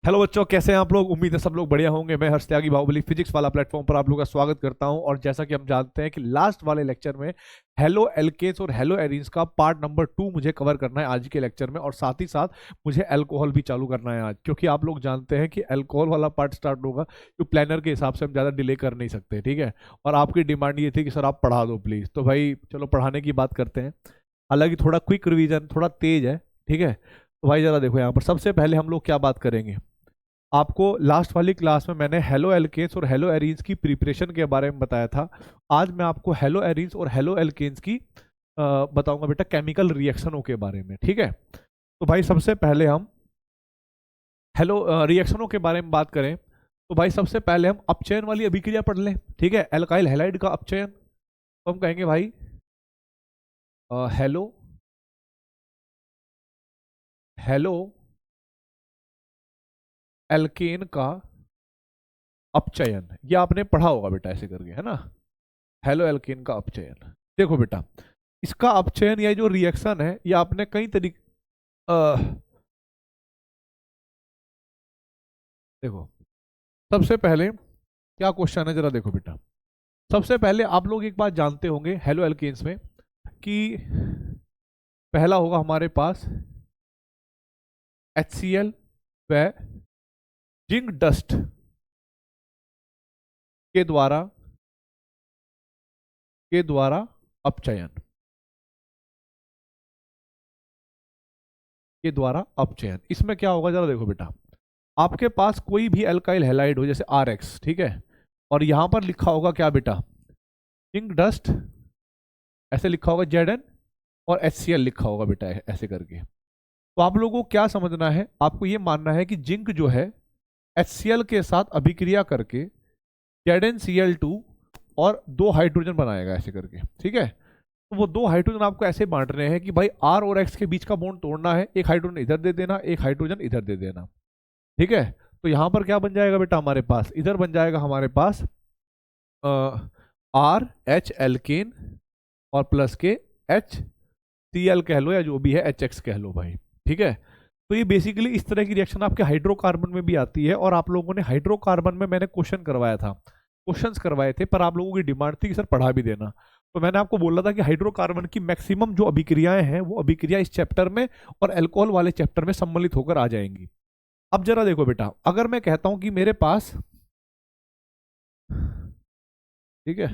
Hello बच्चों, कैसे हैं आप लोग। उम्मीद है सब लोग बढ़िया होंगे। मैं हर्ष त्यागी बाहुबली फिजिक्स वाला प्लेटफॉर्म पर आप लोगों का स्वागत करता हूं। और जैसा कि हम जानते हैं कि लास्ट वाले लेक्चर में हेलो एल्केन्स और हेलो एरीन्स का पार्ट नंबर 2 मुझे कवर करना है आज के लेक्चर में। और साथ ही साथ मुझे अल्कोहल भी चालू करना है आज, क्योंकि आप लोग जानते हैं कि अल्कोहल वाला पार्ट स्टार्ट होगा तो प्लानर के हिसाब से हम ज़्यादा डिले कर नहीं सकते, ठीक है। और आपकी डिमांड ये थी कि सर आप पढ़ा दो प्लीज़, तो भाई चलो पढ़ाने की बात करते हैं। हालांकि थोड़ा क्विक रिवीजन, थोड़ा तेज है, ठीक है। तो भाई ज़रा देखो यहाँ पर सबसे पहले हम लोग क्या बात करेंगे। आपको लास्ट वाली क्लास में मैंने हेलो एल्केन्स और हेलो एरीन्स की प्रिपरेशन के बारे में बताया था। आज मैं आपको हेलो एरीन्स और हेलो एल्केन्स की बताऊंगा बेटा केमिकल रिएक्शनों के बारे में, ठीक है। तो भाई सबसे पहले हम हेलो रिएक्शनों के बारे में बात करें तो भाई सबसे पहले हम अपचयन वाली अभिक्रिया पढ़ लें, ठीक है। एल्काइल हैलाइड का अपचयन, तो हम कहेंगे भाई हेलो हेलो एल्केन का अपचयन। ये आपने पढ़ा होगा बेटा ऐसे करके, है ना। हेलो एल्केन का अपचयन। देखो बेटा, इसका अपचयन या जो रिएक्शन है ये आपने कई तरीके देखो सबसे पहले क्या क्वेश्चन है जरा देखो बेटा। सबसे पहले आप लोग एक बात जानते होंगे हेलो एल्केन्स में कि पहला होगा हमारे पास HCl व जिंक डस्ट के द्वारा अपचयन, के द्वारा अपचयन। इसमें क्या होगा जरा देखो बेटा, आपके पास कोई भी अल्काइल हैलाइड हो जैसे RX, ठीक है। और यहां पर लिखा होगा क्या बेटा, जिंक डस्ट, ऐसे लिखा होगा Zn, और HCl लिखा होगा बेटा ऐसे करके। तो आप लोगों को क्या समझना है, आपको ये मानना है कि जिंक जो है HCl के साथ अभिक्रिया करके ZnCl2 और 2 हाइड्रोजन बनाएगा ऐसे करके, ठीक है। तो वो 2 हाइड्रोजन आपको ऐसे बांट रहे हैं कि भाई R और X के बीच का बॉन्ड तोड़ना है, एक हाइड्रोजन इधर दे देना, एक हाइड्रोजन इधर दे देना, ठीक है। तो यहां पर क्या बन जाएगा बेटा, हमारे पास इधर बन जाएगा हमारे पास RH एल्केन और प्लस के HCl कह लो या जो भी है HX कह लो भाई, ठीक है। तो ये बेसिकली इस तरह की रिएक्शन आपके हाइड्रोकार्बन में भी आती है। और आप लोगों ने हाइड्रोकार्बन में मैंने क्वेश्चन करवाया था, क्वेश्चंस करवाए थे, पर आप लोगों की डिमांड थी कि सर पढ़ा भी देना। तो मैंने आपको बोला था कि हाइड्रोकार्बन की मैक्सिमम जो अभिक्रियाएं हैं वो अभिक्रिया इस चैप्टर में और अल्कोहल वाले चैप्टर में सम्मिलित होकर आ जाएंगी। अब जरा देखो बेटा, अगर मैं कहता हूं कि मेरे पास, ठीक है,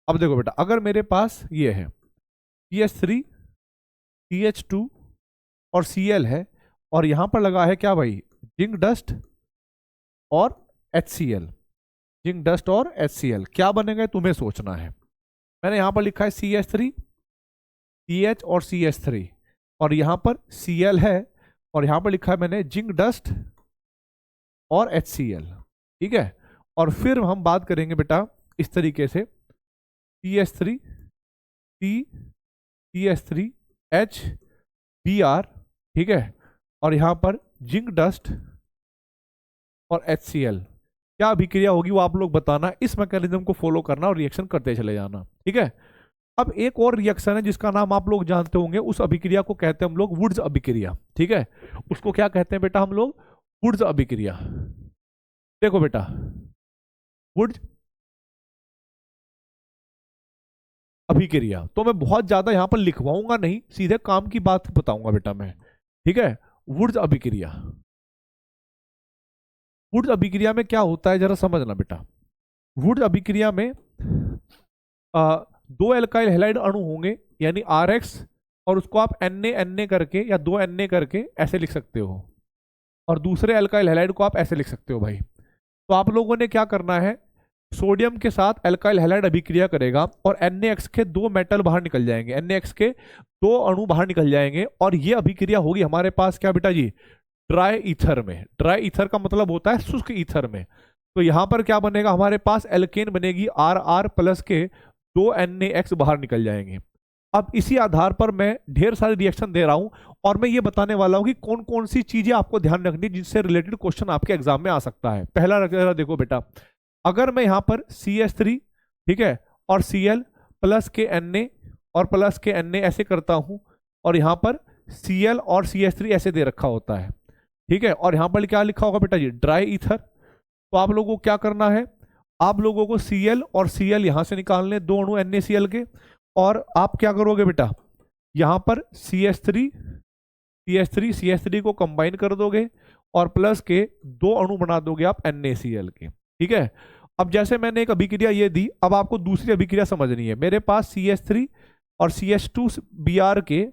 अब देखो बेटा, अगर मेरे पास ये है CH3 CH2 और Cl है, और यहां पर लगा है क्या भाई, जिंक डस्ट और HCl, जिंक डस्ट और HCl, क्या बनेगा तुम्हें सोचना है। मैंने यहां पर लिखा है CH3 CH और CH3, और यहां पर Cl है, और यहां पर लिखा है मैंने जिंक डस्ट और HCl, ठीक है। और फिर हम बात करेंगे बेटा इस तरीके से CH3 C CH3 H Br, ठीक है। और यहां पर जिंक डस्ट और HCl, क्या अभिक्रिया होगी वो आप लोग बताना, इस मैकेनिज्म को फॉलो करना और रिएक्शन करते चले जाना, ठीक है। अब एक और रिएक्शन है जिसका नाम आप लोग जानते होंगे, उस अभिक्रिया को कहते हैं हम लोग वुड्स अभिक्रिया, ठीक है। उसको क्या कहते हैं बेटा हम लोग, वुड्स अभिक्रिया। देखो बेटा, वुड्स अभिक्रिया तो मैं बहुत ज्यादा यहां पर लिखवाऊंगा नहीं, सीधे काम की बात बताऊंगा बेटा मैं, ठीक है। वुड्स अभिक्रिया, वुड्स अभिक्रिया में क्या होता है जरा समझना बेटा। वुड्स अभिक्रिया में दो एल्काइल हैलाइड अणु होंगे, यानी RX, और उसको आप Na करके या 2 Na करके ऐसे लिख सकते हो, और दूसरे एल्काइल हैलाइड को आप ऐसे लिख सकते हो भाई। तो आप लोगों ने क्या करना है, सोडियम के साथ एल्काइल हैलाइड अभिक्रिया करेगा और NaX के 2 मेटल बाहर निकल जाएंगे, NaX के 2 अणु बाहर निकल जाएंगे, और ये अभिक्रिया होगी हमारे पास क्या बेटा जी, ड्राई ईथर में। ड्राई ईथर का मतलब होता है शुष्क ईथर में। तो यहां पर क्या बनेगा हमारे पास, एल्केन बनेगी RR प्लस के 2 NaX बाहर निकल जाएंगे। अब इसी आधार पर मैं ढेर सारे रिएक्शन दे रहा हूं, और मैं ये बताने वाला हूं कि कौन कौन सी चीजें आपको ध्यान रखनी जिनसे रिलेटेड क्वेश्चन आपके एग्जाम में आ सकता है। पहला देखो बेटा, अगर मैं यहां पर CH3, ठीक है, और Cl प्लस के Na और प्लस के Na ऐसे करता हूं, और यहां पर Cl और CH3 ऐसे दे रखा होता है, ठीक है। और यहाँ पर क्या लिखा होगा बेटा जी, ड्राई ईथर। तो आप लोगों को क्या करना है, आप लोगों को Cl और Cl यहाँ से निकालने, दो अणु NaCl के, और आप क्या करोगे बेटा, यहाँ पर CH3 को कंबाइन कर दोगे और प्लस के दो अणु बना दोगे आप NaCl के, ठीक है। अब जैसे मैंने एक अभिक्रिया ये दी, अब आपको दूसरी अभिक्रिया समझनी है। मेरे पास CH3 और CH2Br के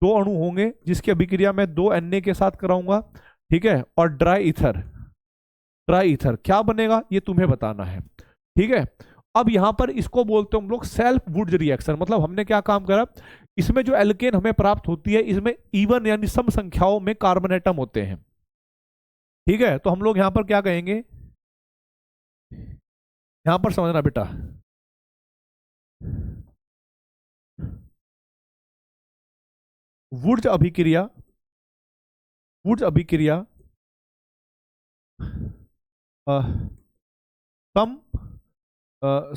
दो अणु होंगे जिसकी अभिक्रिया मैं दो Na के साथ कराऊंगा, ठीक है। और ड्राई ईथर क्या बनेगा ये तुम्हें बताना है, ठीक है। अब यहां पर इसको बोलते हैं हम लोग सेल्फ वुड्स रिएक्शन। मतलब हमने क्या काम करा, इसमें जो एल्केन हमें प्राप्त होती है इसमें इवन यानी सम संख्याओं में कार्बन एटम होते हैं, ठीक है। तो हम लोग यहां पर क्या कहेंगे, यहां पर समझना बेटा, वुड्स अभिक्रिया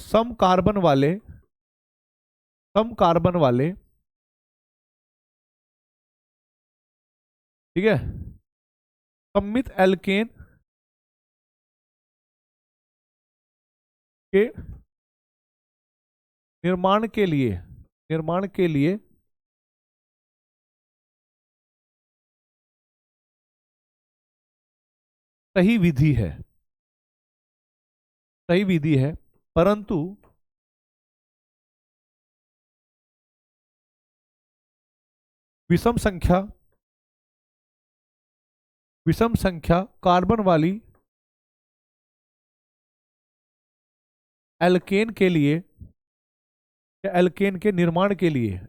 सम कार्बन वाले, ठीक है, सममित एल्केन के निर्माण के लिए सही विधि है, परंतु विषम संख्या कार्बन वाली एल्केन के लिए, एल्केन के निर्माण के लिए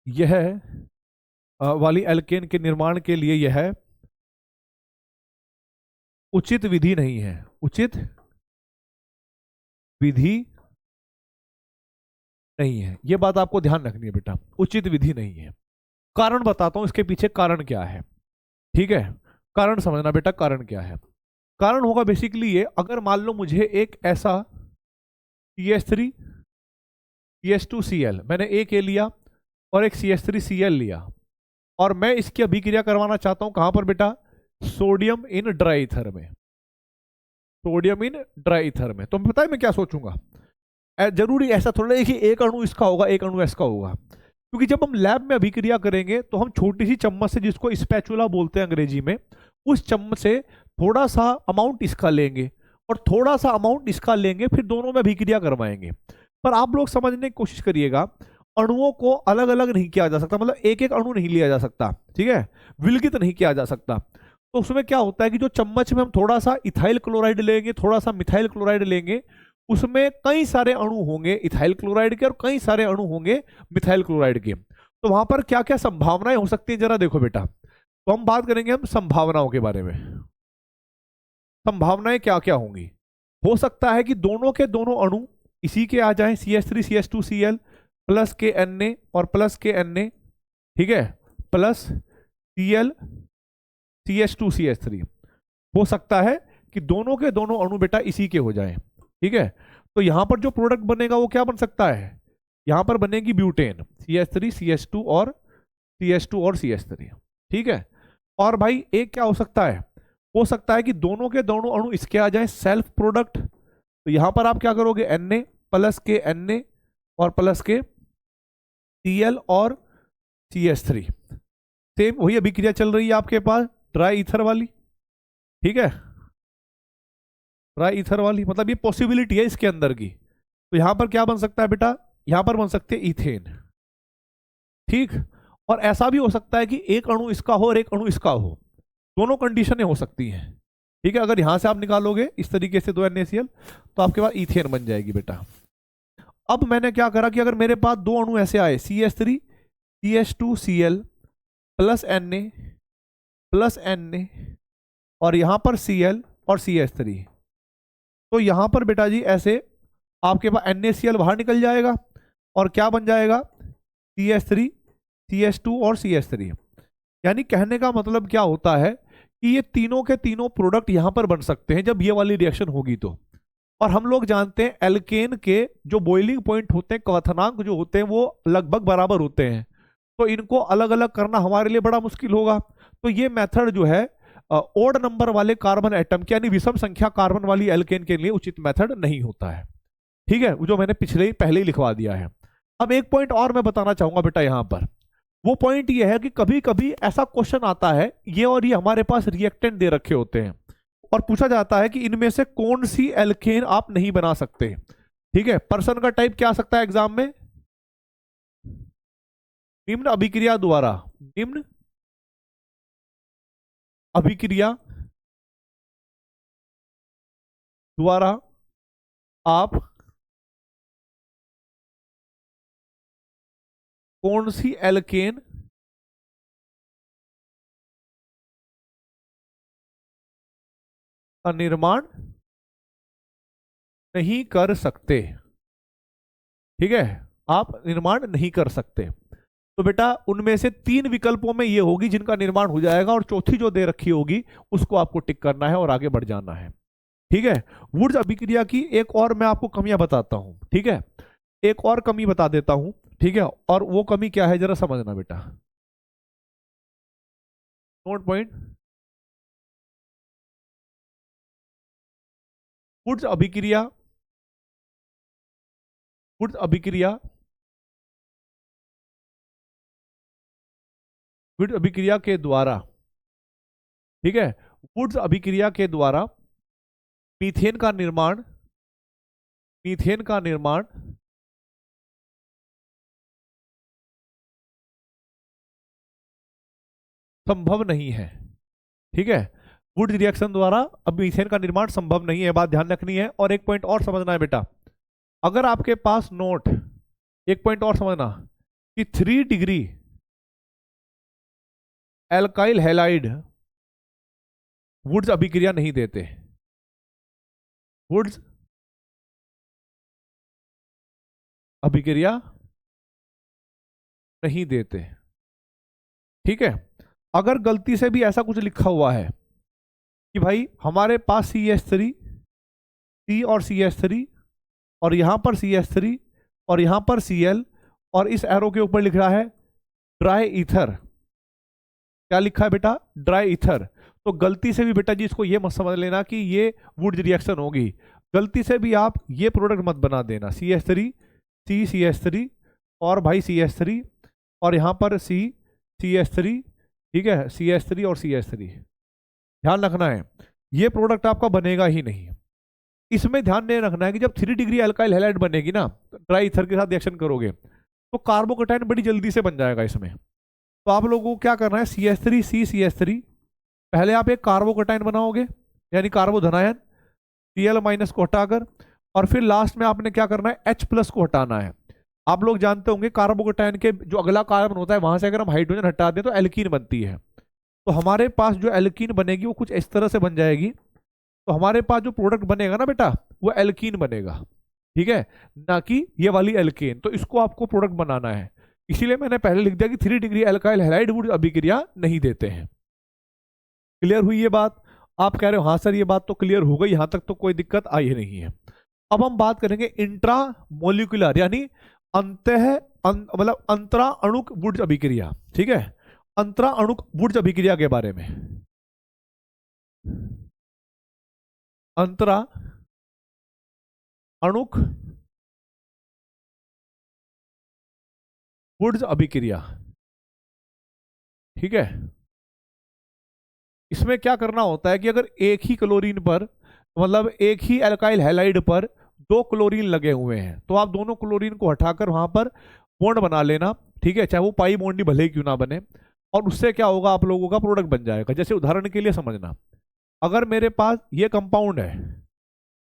यह वाली एल्केन के निर्माण के लिए यह उचित विधि नहीं है, यह बात आपको ध्यान रखनी है बेटा, उचित विधि नहीं है। कारण बताता हूं इसके पीछे कारण क्या है, ठीक है। कारण समझना बेटा, कारण क्या है। कारण होगा बेसिकली ये, अगर मान लो मुझे एक ऐसा CH3 CH2Cl, मैंने एक ए लिया और एक CH3Cl लिया, और मैं इसकी अभिक्रिया करवाना चाहता हूं कहां पर बेटा, सोडियम इन ड्राई ईथर में। तो पता है मैं क्या सोचूंगा, जरूरी ऐसा थोड़ा है कि एक अणु इसका होगा एक अणु इसका होगा, क्योंकि जब हम लैब में अभिक्रिया करेंगे तो हम छोटी सी चम्मच से, जिसको स्पैचुला बोलते हैं अंग्रेजी में, उस चम्मच से थोड़ा सा अमाउंट इसका लेंगे और थोड़ा सा अमाउंट इसका लेंगे, फिर दोनों में अभिक्रिया करवाएंगे। पर आप लोग समझने की कोशिश करिएगा, अणुओं को अलग अलग नहीं किया जा सकता, मतलब एक एक अणु नहीं लिया जा सकता, ठीक है, विलगित नहीं किया जा सकता। तो उसमें क्या होता है कि जो चम्मच में हम थोड़ा सा इथाइल क्लोराइड लेंगे, थोड़ा सा मिथाइल क्लोराइड लेंगे, उसमें कई सारे अणु होंगे इथाइल क्लोराइड के और कई सारे अणु होंगे मिथाइल क्लोराइड के। तो वहां पर क्या क्या संभावनाएं हो सकती हैं जरा देखो बेटा। तो हम बात करेंगे हम संभावनाओं के बारे में। संभावनाएं क्या क्या होंगी, हो सकता है कि दोनों के दोनों अणु इसी के आ जाएं, CH3 CH2Cl प्लस के Na और प्लस के Na, ठीक है, प्लस Cl CH2CH3। हो सकता है कि दोनों के दोनों अणु बेटा इसी के हो जाएं, ठीक है। तो यहां पर जो प्रोडक्ट बनेगा वो क्या बन सकता है, यहां पर बनेगी ब्यूटेन, CH3 CH2 और CH3, ठीक है। और भाई एक क्या हो सकता है, हो सकता है कि दोनों के दोनों अणु इसके आ जाएं सेल्फ प्रोडक्ट। तो यहां पर आप क्या करोगे, Na प्लस के Na और प्लस के Cl और CH3, सेम वही अभिक्रिया चल रही है आपके पास ड्राई ईथर वाली, ठीक है, ड्राई ईथर वाली, मतलब ये पॉसिबिलिटी है इसके अंदर की। तो यहां पर क्या बन सकता है बेटा, यहां पर बन सकते हैं इथेन, ठीक। और ऐसा भी हो सकता है कि एक अणु इसका हो और एक अणु इसका हो, दोनों कंडीशनें हो सकती हैं, ठीक है। अगर यहां से आप निकालोगे इस तरीके से दो NaCl तो आपके पास इथेन बन जाएगी बेटा। अब मैंने क्या करा कि अगर मेरे पास दो अणु ऐसे आए, CH3 CH2Cl प्लस Na और यहां पर Cl और CH3, तो यहां पर बेटा जी ऐसे आपके पास NaCl बाहर निकल जाएगा और क्या बन जाएगा, CH3 CH2 और CH3। यानी कहने का मतलब क्या होता है कि ये तीनों के तीनों प्रोडक्ट यहां पर बन सकते हैं जब ये वाली रिएक्शन होगी तो। और हम लोग जानते हैं एल्केन के जो बॉइलिंग पॉइंट होते हैं, क्वथनांक जो होते हैं, वो लगभग बराबर होते हैं। तो इनको अलग अलग करना हमारे लिए बड़ा मुश्किल होगा। तो ये मेथड जो है ओड नंबर वाले कार्बन एटम के यानी विषम संख्या कार्बन वाली एल्केन के लिए उचित मेथड नहीं होता है। ठीक है, जो मैंने पहले ही लिखवा दिया है। अब एक पॉइंट और मैं बताना चाहूंगा बेटा यहां पर। वो पॉइंट ये है कि कभी कभी ऐसा क्वेश्चन आता है, ये और ये हमारे पास रिएक्टेंट दे रखे होते हैं और पूछा जाता है कि इनमें से कौन सी एल्केन आप नहीं बना सकते। ठीक है, पर्सन का टाइप क्या आ सकता है एग्जाम में? निम्न अभिक्रिया द्वारा, निम्न अभिक्रिया द्वारा आप कौन सी एल्केन का निर्माण नहीं कर सकते। ठीक है, आप निर्माण नहीं कर सकते। तो बेटा उनमें से 3 विकल्पों में ये होगी जिनका निर्माण हो जाएगा, और चौथी जो दे रखी होगी उसको आपको टिक करना है और आगे बढ़ जाना है। ठीक है, वुड्स अभिक्रिया की एक और मैं आपको कमियां बताता हूं। ठीक है, एक और कमी बता देता हूं। ठीक है, और वो कमी क्या है जरा समझना बेटा, नोट पॉइंट। वुड्स अभिक्रिया, वुड्स अभिक्रिया, वुड्स अभिक्रिया के द्वारा, ठीक है, वुड्स अभिक्रिया के द्वारा मीथेन का निर्माण, मीथेन का निर्माण संभव नहीं है। ठीक है, वुड्स रिएक्शन द्वारा अब मीथेन का निर्माण संभव नहीं है, बात ध्यान रखनी है। और एक पॉइंट और समझना है बेटा, अगर आपके पास नोट, एक पॉइंट और समझना कि 3 डिग्री एल्काइल हैलाइड वुड्स अभिक्रिया नहीं देते, वुड्स अभिक्रिया नहीं देते। ठीक है, अगर गलती से भी ऐसा कुछ लिखा हुआ है कि भाई हमारे पास CH3, C और CH3 और यहां पर CH3 और यहां पर Cl और इस एरो के ऊपर लिख रहा है ड्राई ईथर, क्या लिखा है बेटा? Dry ether. तो गलती से भी बेटा जी इसको ये मत समझ लेना कि ये वुड्स रिएक्शन होगी। गलती से भी आप ये प्रोडक्ट मत बना देना, CH3 CH3 और भाई CH3 और यहां पर CH3, ठीक है, CH3 और CH3, ध्यान रखना है ये प्रोडक्ट आपका बनेगा ही नहीं। इसमें ध्यान नहीं रखना है कि जब 3 डिग्री अल्काइल हैलाइड बनेगी ना, ड्राई ईथर के साथ रिएक्शन करोगे तो कार्बोकेटाइन बड़ी जल्दी से बन जाएगा इसमें। तो आप लोगों को क्या करना है, CH3 CH3, पहले आप एक कार्बोकेटाइन बनाओगे यानी कार्बोधनायन, Cl- को हटाकर, और फिर लास्ट में आपने क्या करना है, H+ को हटाना है। आप लोग जानते होंगे कार्बोकेटाइन के जो अगला कार्बन होता है वहां से अगर हम हाइड्रोजन हटा दें तो एल्कीन बनती है। तो हमारे पास जो एल्कीन बनेगी वो कुछ इस तरह से बन जाएगी। तो हमारे पास जो प्रोडक्ट बनेगा ना बेटा वो एल्कीन बनेगा, ठीक है, ना कि ये वाली एल्केन। तो इसको आपको प्रोडक्ट बनाना है, इसीलिए मैंने पहले लिख दिया कि 3 डिग्री अल्काइल हैलाइड वुड्स अभिक्रिया नहीं देते हैं। क्लियर हुई ये बात? आप कह रहे हो हाँ सर ये बात तो क्लियर हो गई, यहां तक तो कोई दिक्कत आई ही नहीं है। अब हम बात करेंगे इंट्रा मोलिकुलर यानी मतलब अंतरा अणुक वुड्स अभिक्रिया। ठीक है, अंतरा अणुक वुड्स अभिक्रिया के बारे में। अंतरा अणुक वुड्स अभिक्रिया, ठीक है, इसमें क्या करना होता है कि अगर एक ही क्लोरीन पर, मतलब एक ही अल्काइल हैलाइड पर 2 क्लोरीन लगे हुए हैं तो आप दोनों क्लोरीन को हटाकर वहां पर बॉन्ड बना लेना। ठीक है, चाहे वो पाई बॉन्ड ही भले ही क्यों ना बने, और उससे क्या होगा, आप लोगों का प्रोडक्ट बन जाएगा। जैसे उदाहरण के लिए समझना, अगर मेरे पास ये कंपाउंड है,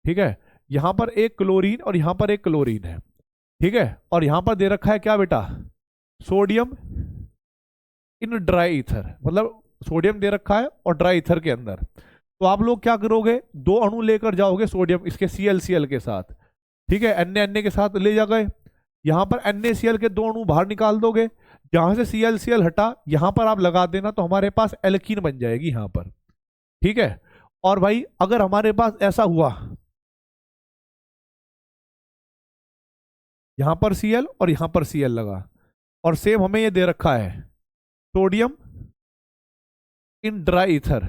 ठीक है, यहां पर एक क्लोरीन और यहां पर एक क्लोरीन है, ठीक है, और यहां पर दे रखा है क्या बेटा, सोडियम इन ड्राई ईथर, मतलब सोडियम दे रखा है और ड्राई ईथर के अंदर। तो आप लोग क्या करोगे, 2 अणु लेकर जाओगे सोडियम इसके ClCl के साथ, ठीक है, Na के साथ ले जा गए, यहां पर NaCl के 2 अणु बाहर निकाल दोगे, जहां से ClCl हटा यहां पर आप लगा देना, तो हमारे पास एल्कीन बन जाएगी यहां पर। ठीक है। और भाई अगर हमारे पास ऐसा हुआ, यहां पर Cl और यहां पर Cl लगा, और सेम हमें ये दे रखा है सोडियम इन ड्राई ईथर,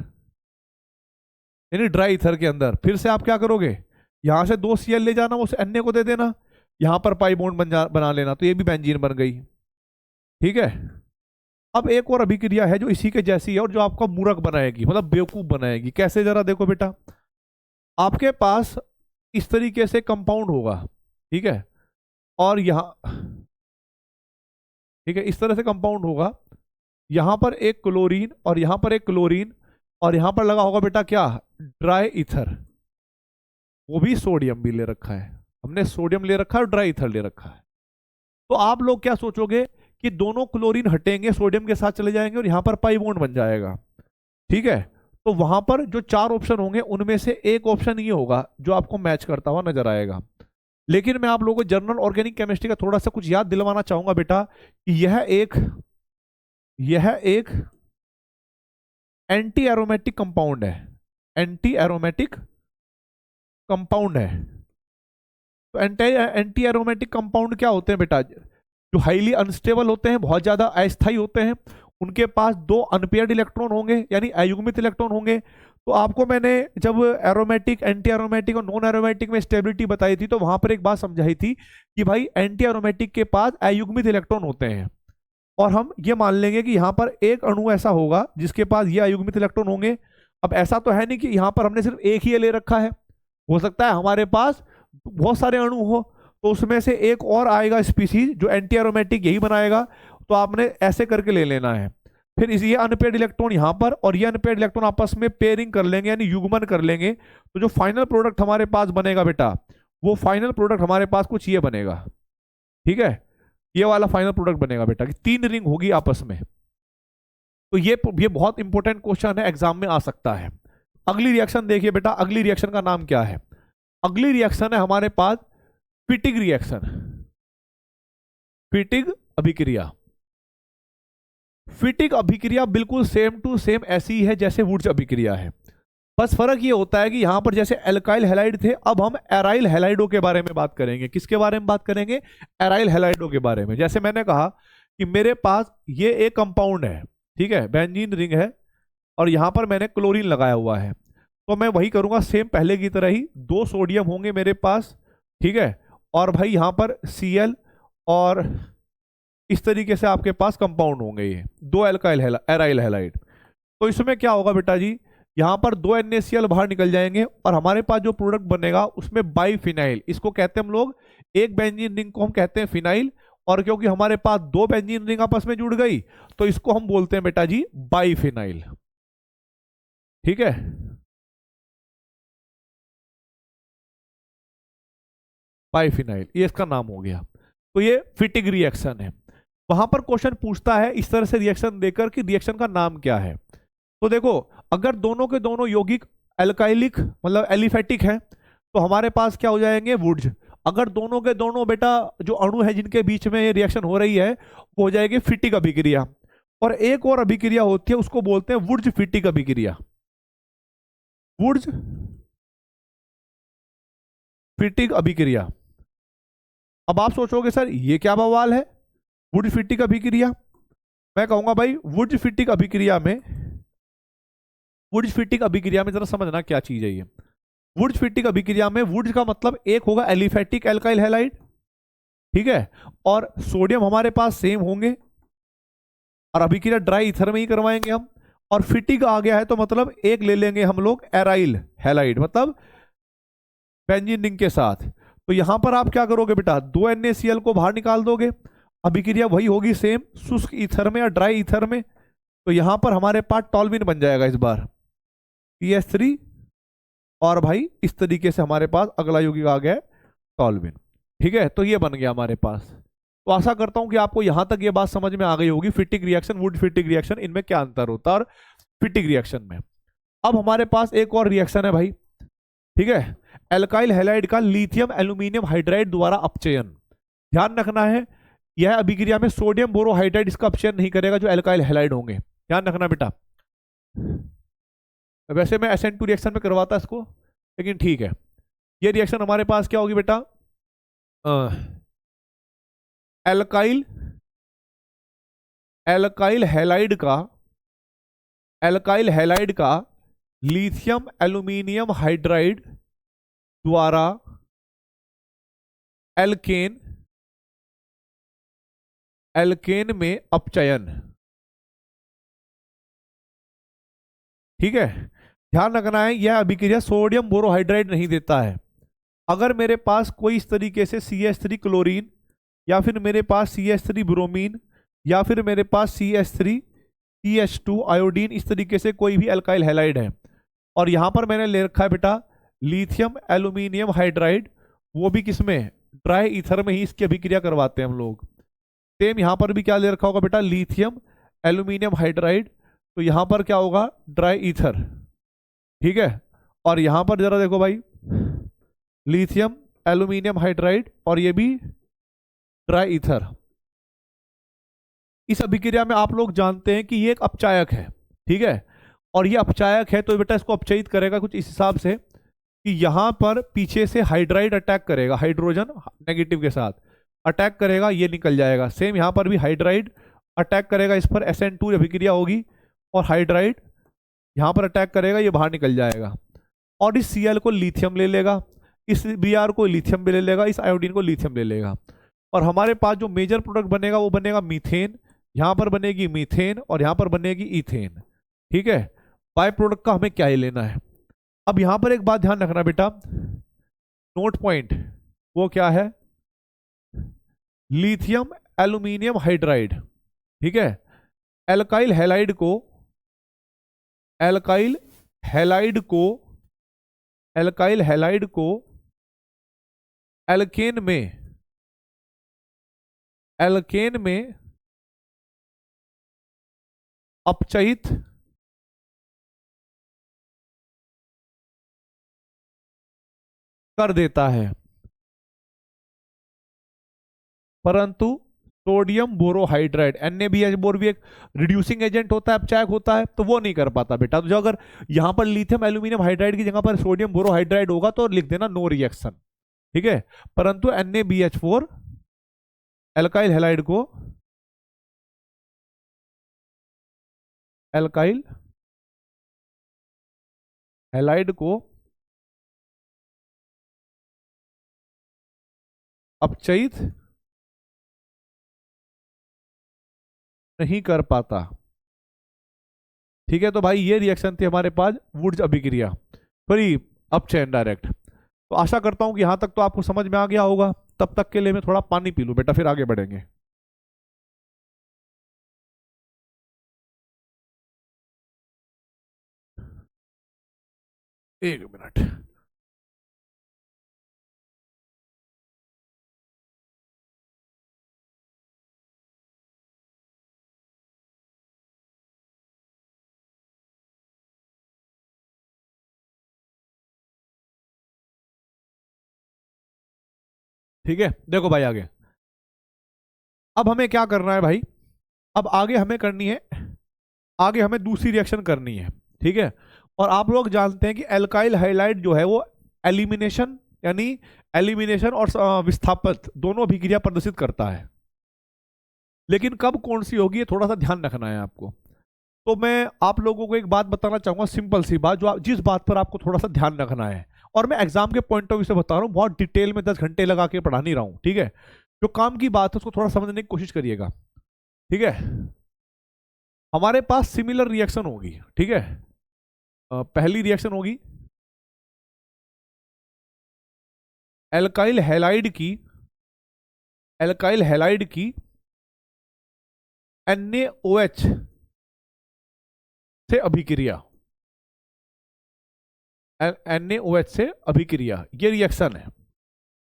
यानी ड्राई ईथर के अंदर, फिर से आप क्या करोगे, यहां से 2 Cl ले जाना, उस Na को दे देना, यहां पर पाई बॉन्ड बना लेना, तो ये भी बेंजीन बन गई। ठीक है। अब एक और अभिक्रिया है जो इसी के जैसी है और जो आपका मूर्ख बनाएगी, मतलब बेवकूफ बनाएगी। कैसे, जरा देखो बेटा, आपके पास इस तरीके से कंपाउंड होगा, ठीक है, और यहां, ठीक है, इस तरह से कंपाउंड होगा, यहां पर एक क्लोरीन और यहां पर एक क्लोरीन, और यहां पर लगा होगा बेटा क्या, ड्राई ईथर, वो भी सोडियम भी ले रखा है, हमने सोडियम ले रखा है और ड्राई ईथर ले रखा है। तो आप लोग क्या सोचोगे कि दोनों क्लोरीन हटेंगे, सोडियम के साथ चले जाएंगे और यहां पर पाई बॉन्ड बन जाएगा। ठीक है। तो वहां पर जो 4 ऑप्शन होंगे उनमें से एक ऑप्शन ये होगा जो आपको मैच करता हुआ नजर आएगा। लेकिन मैं आप लोगों को जनरल ऑर्गेनिक केमिस्ट्री का थोड़ा सा कुछ याद दिलवाना चाहूंगा बेटा, कि यह एक एंटी एरोमेटिक कंपाउंड है, एंटी एरोमेटिक कंपाउंड है। तो एंटी एरोमेटिक कंपाउंड क्या होते हैं बेटा, जो हाईली अनस्टेबल होते हैं, बहुत ज्यादा अस्थायी होते हैं, उनके पास 2 अनपेयर्ड इलेक्ट्रॉन होंगे, यानी अयुग्मित इलेक्ट्रॉन होंगे। तो आपको मैंने जब एरोमेटिक, एंटी एरोमेटिक और नॉन एरोमेटिक में स्टेबिलिटी बताई थी, तो वहां पर एक बात समझाई थी कि भाई एंटी एरोमेटिक के पास अयुग्मित इलेक्ट्रॉन होते हैं, और हम ये मान लेंगे कि यहाँ पर एक अणु ऐसा होगा जिसके पास ये अयुग्मित इलेक्ट्रॉन होंगे। अब ऐसा तो है नहीं कि यहाँ पर हमने सिर्फ एक ही ले रखा है, हो सकता है हमारे पास बहुत सारे अणु हो, तो उसमें से एक और आएगा स्पीसीज जो एंटी एरोमेटिक यही बनाएगा, तो आपने ऐसे करके ले लेना है। फिर इस ये अनपेयर्ड इलेक्ट्रॉन यहाँ पर और ये अनपेयर्ड इलेक्ट्रॉन आपस में पेयरिंग कर लेंगे, यानी युग्मन कर लेंगे, तो जो फाइनल प्रोडक्ट हमारे पास बनेगा बेटा, वो फाइनल प्रोडक्ट हमारे पास कुछ ये बनेगा। ठीक है, ये वाला फाइनल प्रोडक्ट बनेगा बेटा कि 3 रिंग होगी आपस में। तो ये बहुत इंपॉर्टेंट क्वेश्चन है, एग्जाम में आ सकता है। अगली रिएक्शन देखिए बेटा, अगली रिएक्शन का नाम क्या है, अगली रिएक्शन है हमारे पास फिटिग रिएक्शन, फिटिग अभिक्रिया। फिटिग अभिक्रिया बिल्कुल सेम टू सेम ऐसी है जैसे वुड्स अभिक्रिया है, बस फर्क ये होता है कि यहां पर जैसे एल्काइल हैलाइड थे, अब हम एराइल हैलाइडों के बारे में बात करेंगे। किसके बारे में बात करेंगे, एराइल हैलाइडों के बारे में। जैसे मैंने कहा कि मेरे पास ये एक कंपाउंड है, ठीक है, बेंजीन रिंग है, और यहां पर मैंने क्लोरीन लगाया हुआ है, तो मैं वही करूंगा सेम पहले की तरह ही, 2 सोडियम होंगे मेरे पास, ठीक है, और भाई यहां पर Cl, और इस तरीके से आपके पास कंपाउंड होंगे ये 2 एराइल हैलाइड। तो इसमें क्या होगा बेटा जी, यहां पर 2 NaCl बाहर निकल जाएंगे, और हमारे पास जो प्रोडक्ट बनेगा उसमें बाईफिनाइल, इसको कहते हैं हम लोग, एक बेंजीन रिंग को हम कहते हैं फिनाइल, और क्योंकि हमारे पास 2 बेंजीन रिंग आपस में जुड़ गई, तो इसको हम बोलते हैं बेटा जी बाईफिनाइल। ठीक है, बाईफिनाइल, ये इसका नाम हो गया। तो ये फिटिग रिएक्शन है। वहां पर क्वेश्चन पूछता है इस तरह से रिएक्शन देकर कि रिएक्शन का नाम क्या है। तो देखो, अगर दोनों के दोनों यौगिक एल्काइलिक मतलब एलिफेटिक है, तो हमारे पास क्या हो जाएंगे, वुड्स। अगर दोनों के दोनों बेटा जो अणु है जिनके बीच में ये रिएक्शन हो रही है, वो हो जाएगी फिटिग अभिक्रिया। और एक और अभिक्रिया होती है, उसको बोलते हैं वुड्स फिटिग अभिक्रिया, वुड्स फिटिग अभिक्रिया। अब आप सोचोगे सर ये क्या बवाल है, वुड्स फिटिग अभिक्रिया। मैं कहूंगा भाई वुड्स फिटिग अभिक्रिया में, वुड्स फिटिग अभिक्रिया में जरा समझना क्या चीज है ये। वुड्स फिटिग अभिक्रिया में वुड्स का मतलब एक होगा एलिफेटिक एल्काइल हैलाइड, ठीक है, और सोडियम हमारे पास सेम होंगे, और अभिक्रिया ड्राई ईथर में ही करवाएंगे हम। और फिटिग आ गया है तो मतलब एक ले लेंगे हम लोग एराइल हैलाइड, मतलब बेंजीन रिंग के साथ। तो यहां पर आप क्या करोगे बेटा, 2 NaCl को बाहर निकाल दोगे, अभिक्रिया वही होगी सेम शुष्क ईथर में या ड्राई ईथर में। तो यहां पर हमारे पास टॉल्विन बन जाएगा इस बार, PH3, और भाई इस तरीके से हमारे पास अगला यौगिक आ गया टॉल्विन। ठीक है, तो ये बन गया हमारे पास। तो आशा करता हूं कि आपको यहां तक ये बात समझ में आ गई होगी, फिटिग रिएक्शन, वुड फिटिग रिएक्शन, इनमें क्या अंतर होता है और फिटिग रिएक्शन में। अब हमारे पास एक और रिएक्शन है भाई, ठीक है, एल्काइल हैलाइड का लिथियम एल्यूमिनियम हाइड्राइड द्वारा अपचयन। ध्यान रखना है, यह अभिक्रिया में सोडियम बोरोहाइड्राइड इसका अपचयन नहीं करेगा जो एल्काइल हैलाइड होंगे, ध्यान रखना बेटा। वैसे मैं SN2 रिएक्शन में करवाता इसको, लेकिन ठीक है। ये रिएक्शन हमारे पास क्या होगी बेटा, एल्काइल एल्काइल हैलाइड का लिथियम एल्यूमिनियम हाइड्राइड द्वारा एल्केन में अपचयन। ठीक है, ध्यान रखना है यह अभिक्रिया सोडियम बोरोहाइड्राइड नहीं देता है। अगर मेरे पास कोई इस तरीके से CH3 क्लोरीन, या फिर मेरे पास CH3 ब्रोमीन, या फिर मेरे पास CH3 CH2 आयोडीन, इस तरीके से कोई भी अल्काइल हैलाइड है, और यहां पर मैंने ले रखा है बेटा लिथियम एल्यूमिनियम हाइड्राइड, वो भी किसमें, ड्राई ईथर में ही इसकी अभिक्रिया करवाते हैं हम लोग। सेम यहां पर भी क्या ले रखा होगा बेटा, लिथियम एल्यूमिनियम हाइड्राइड, तो यहां पर क्या होगा, ड्राई ईथर। ठीक है, और यहां पर जरा देखो भाई, लिथियम एल्यूमिनियम हाइड्राइड और ये भी ड्राई ईथर। इस अभिक्रिया में आप लोग जानते हैं कि ये एक अपचायक है। ठीक है, और ये अपचायक है तो बेटा इसको अपचयित करेगा कुछ इस हिसाब से कि यहां पर पीछे से हाइड्राइड अटैक करेगा, हाइड्रोजन नेगेटिव के साथ अटैक करेगा, ये निकल जाएगा। सेम यहां पर भी हाइड्राइड अटैक करेगा, इस पर SN2 अभिक्रिया होगी और हाइड्राइड यहां पर अटैक करेगा, ये बाहर निकल जाएगा। और इस Cl को लिथियम ले लेगा, इस Br को लिथियम भी ले लेगा, इस आयोडीन को लिथियम ले लेगा, और हमारे पास जो मेजर प्रोडक्ट बनेगा वो बनेगा मीथेन। यहां पर बनेगी मीथेन और यहां पर बनेगी ईथेन। ठीक है, बाय प्रोडक्ट का हमें क्या ही लेना है। अब यहां पर एक बात ध्यान रखना बेटा, नोट पॉइंट, वो क्या है, लिथियम एल्यूमिनियम हाइड्राइड। ठीक है, एल्काइल हैलाइड को एल्केन में अपचयित कर देता है, परंतु सोडियम बोरोहाइड्राइड NaBH4 भी एक रिड्यूसिंग एजेंट होता है, अपचायक होता है, तो वो नहीं कर पाता बेटा। तो जो अगर यहां पर लिथियम एल्यूमिनियम हाइड्राइड की जगह पर सोडियम बोरोहाइड्राइड होगा तो लिख देना नो रिएक्शन। ठीक है, परंतु NaBH4 एल्काइल हैलाइड को अपचयित नहीं कर पाता। ठीक है, तो भाई ये रिएक्शन थी हमारे पास वुड्स अभिक्रिया, फ्री अपचयन डायरेक्ट। तो आशा करता हूं कि यहां तक तो आपको समझ में आ गया होगा। तब तक के लिए मैं थोड़ा पानी पी लूं बेटा, फिर आगे बढ़ेंगे। एक मिनट। ठीक है, देखो भाई आगे, अब हमें क्या करना है भाई, अब आगे हमें करनी है, आगे हमें दूसरी रिएक्शन करनी है। ठीक है, और आप लोग जानते हैं कि एल्काइल हाइलाइड जो है वो एलिमिनेशन, यानी एलिमिनेशन और विस्थापन दोनों अभिक्रिया प्रदर्शित करता है, लेकिन कब कौन सी होगी ये थोड़ा सा ध्यान रखना है आपको। तो मैं आप लोगों को एक बात बताना चाहूंगा, सिंपल सी बात, जो जिस बात पर आपको थोड़ा सा ध्यान रखना है, और मैं एग्जाम के पॉइंट ऑफ व्यू से बता रहा हूँ, बहुत डिटेल में 10 घंटे लगा के पढ़ा नहीं रहा हूँ। ठीक है, जो काम की बात है उसको थोड़ा समझने की कोशिश करिएगा। ठीक है, हमारे पास सिमिलर रिएक्शन होगी। ठीक है, पहली रिएक्शन होगी एल्काइल हैलाइड की NaOH से अभिक्रिया, NaOH से अभिक्रिया, ये रिएक्शन है।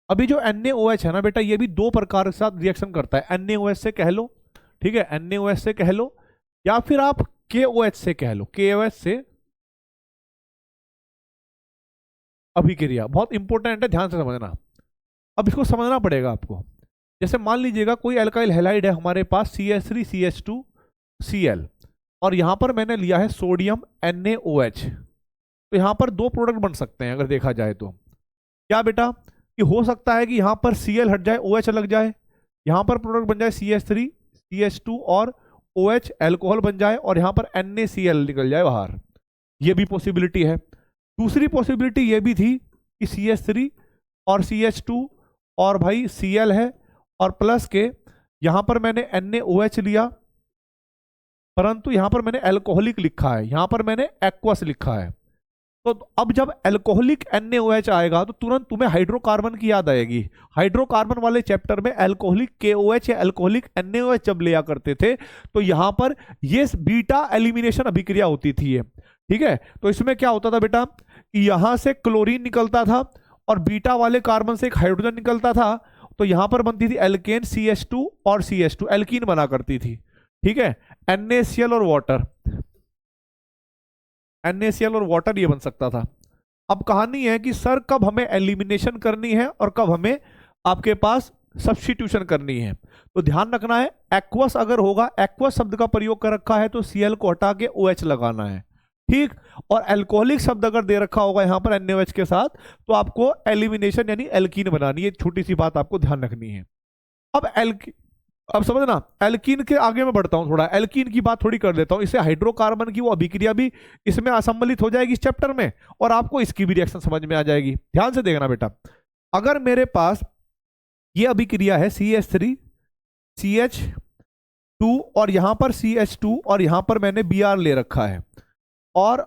अभी जो NaOH है ना बेटा, ये भी दो प्रकार के साथ रिएक्शन करता है। NaOH से कह लो, ठीक है, NaOH से कह लो, या फिर आप KOH से कह लो, KOH से अभिक्रिया। बहुत इंपॉर्टेंट है, ध्यान से समझना। अब इसको समझना पड़ेगा आपको। जैसे मान लीजिएगा कोई अल्काइल हैलाइड है हमारे पास CH3 CH2 Cl, और यहां पर मैंने लिया है सोडियम NaOH। तो यहाँ पर दो प्रोडक्ट बन सकते हैं अगर देखा जाए तो। क्या बेटा कि हो सकता है कि यहाँ पर Cl हट जाए, OH लग जाए, यहाँ पर प्रोडक्ट बन जाए CH3 CH2 और OH एल्कोहल बन जाए और यहाँ पर NaCl निकल जाए बाहर। ये भी पॉसिबिलिटी है। दूसरी पॉसिबिलिटी ये भी थी कि CH3 और CH2 और भाई Cl है और प्लस के यहाँ पर मैंने NaOH लिया, परंतु यहाँ पर मैंने एल्कोहलिक लिखा है, यहाँ पर मैंने एक्वस लिखा है। तो अब जब एल्कोहलिक NaOH आएगा तो तुरंत तुम्हें हाइड्रोकार्बन की याद आएगी। हाइड्रोकार्बन वाले चैप्टर में एल्कोहलिक KOH या एल्कोहलिक NaOH जब लिया करते थे तो यहाँ पर ये बीटा एलिमिनेशन अभिक्रिया होती थी ये, ठीक है। तो इसमें क्या होता था बेटा कि यहाँ से क्लोरीन निकलता था और बीटा वाले कार्बन से एक हाइड्रोजन निकलता था, तो यहाँ पर बनती थी एल्केन CH2 और CH2 एल्कीन बना करती थी, ठीक है। NaCl और वाटर, NaCl और वाटर ये बन सकता था। अब कहानी है कि सर कब हमें एलिमिनेशन करनी है और कब हमें आपके पास सब्स्टिट्यूशन करनी है। तो ध्यान रखना है एक्वस अगर होगा, एक्वस शब्द का प्रयोग कर रखा है तो Cl को हटा के OH लगाना है, ठीक। और एल्कोहलिक शब्द अगर दे रखा होगा यहाँ पर NaOH के साथ तो आपको एलिमिनेशन यानी एल्कीन बनानी है। छोटी सी बात आपको ध्यान रखनी है। अब समझना, एल्कीन के आगे मैं बढ़ता हूं, थोड़ा एल्कीन की बात थोड़ी कर देता हूं, इससे हाइड्रोकार्बन की वो अभिक्रिया भी इसमें असम्मिलित हो जाएगी इस चैप्टर में और आपको इसकी भी रिएक्शन समझ में आ जाएगी। ध्यान से देखना बेटा, अगर मेरे पास ये अभिक्रिया है CH3 CH2 और यहां पर CH2 और यहां पर मैंने Br ले रखा है और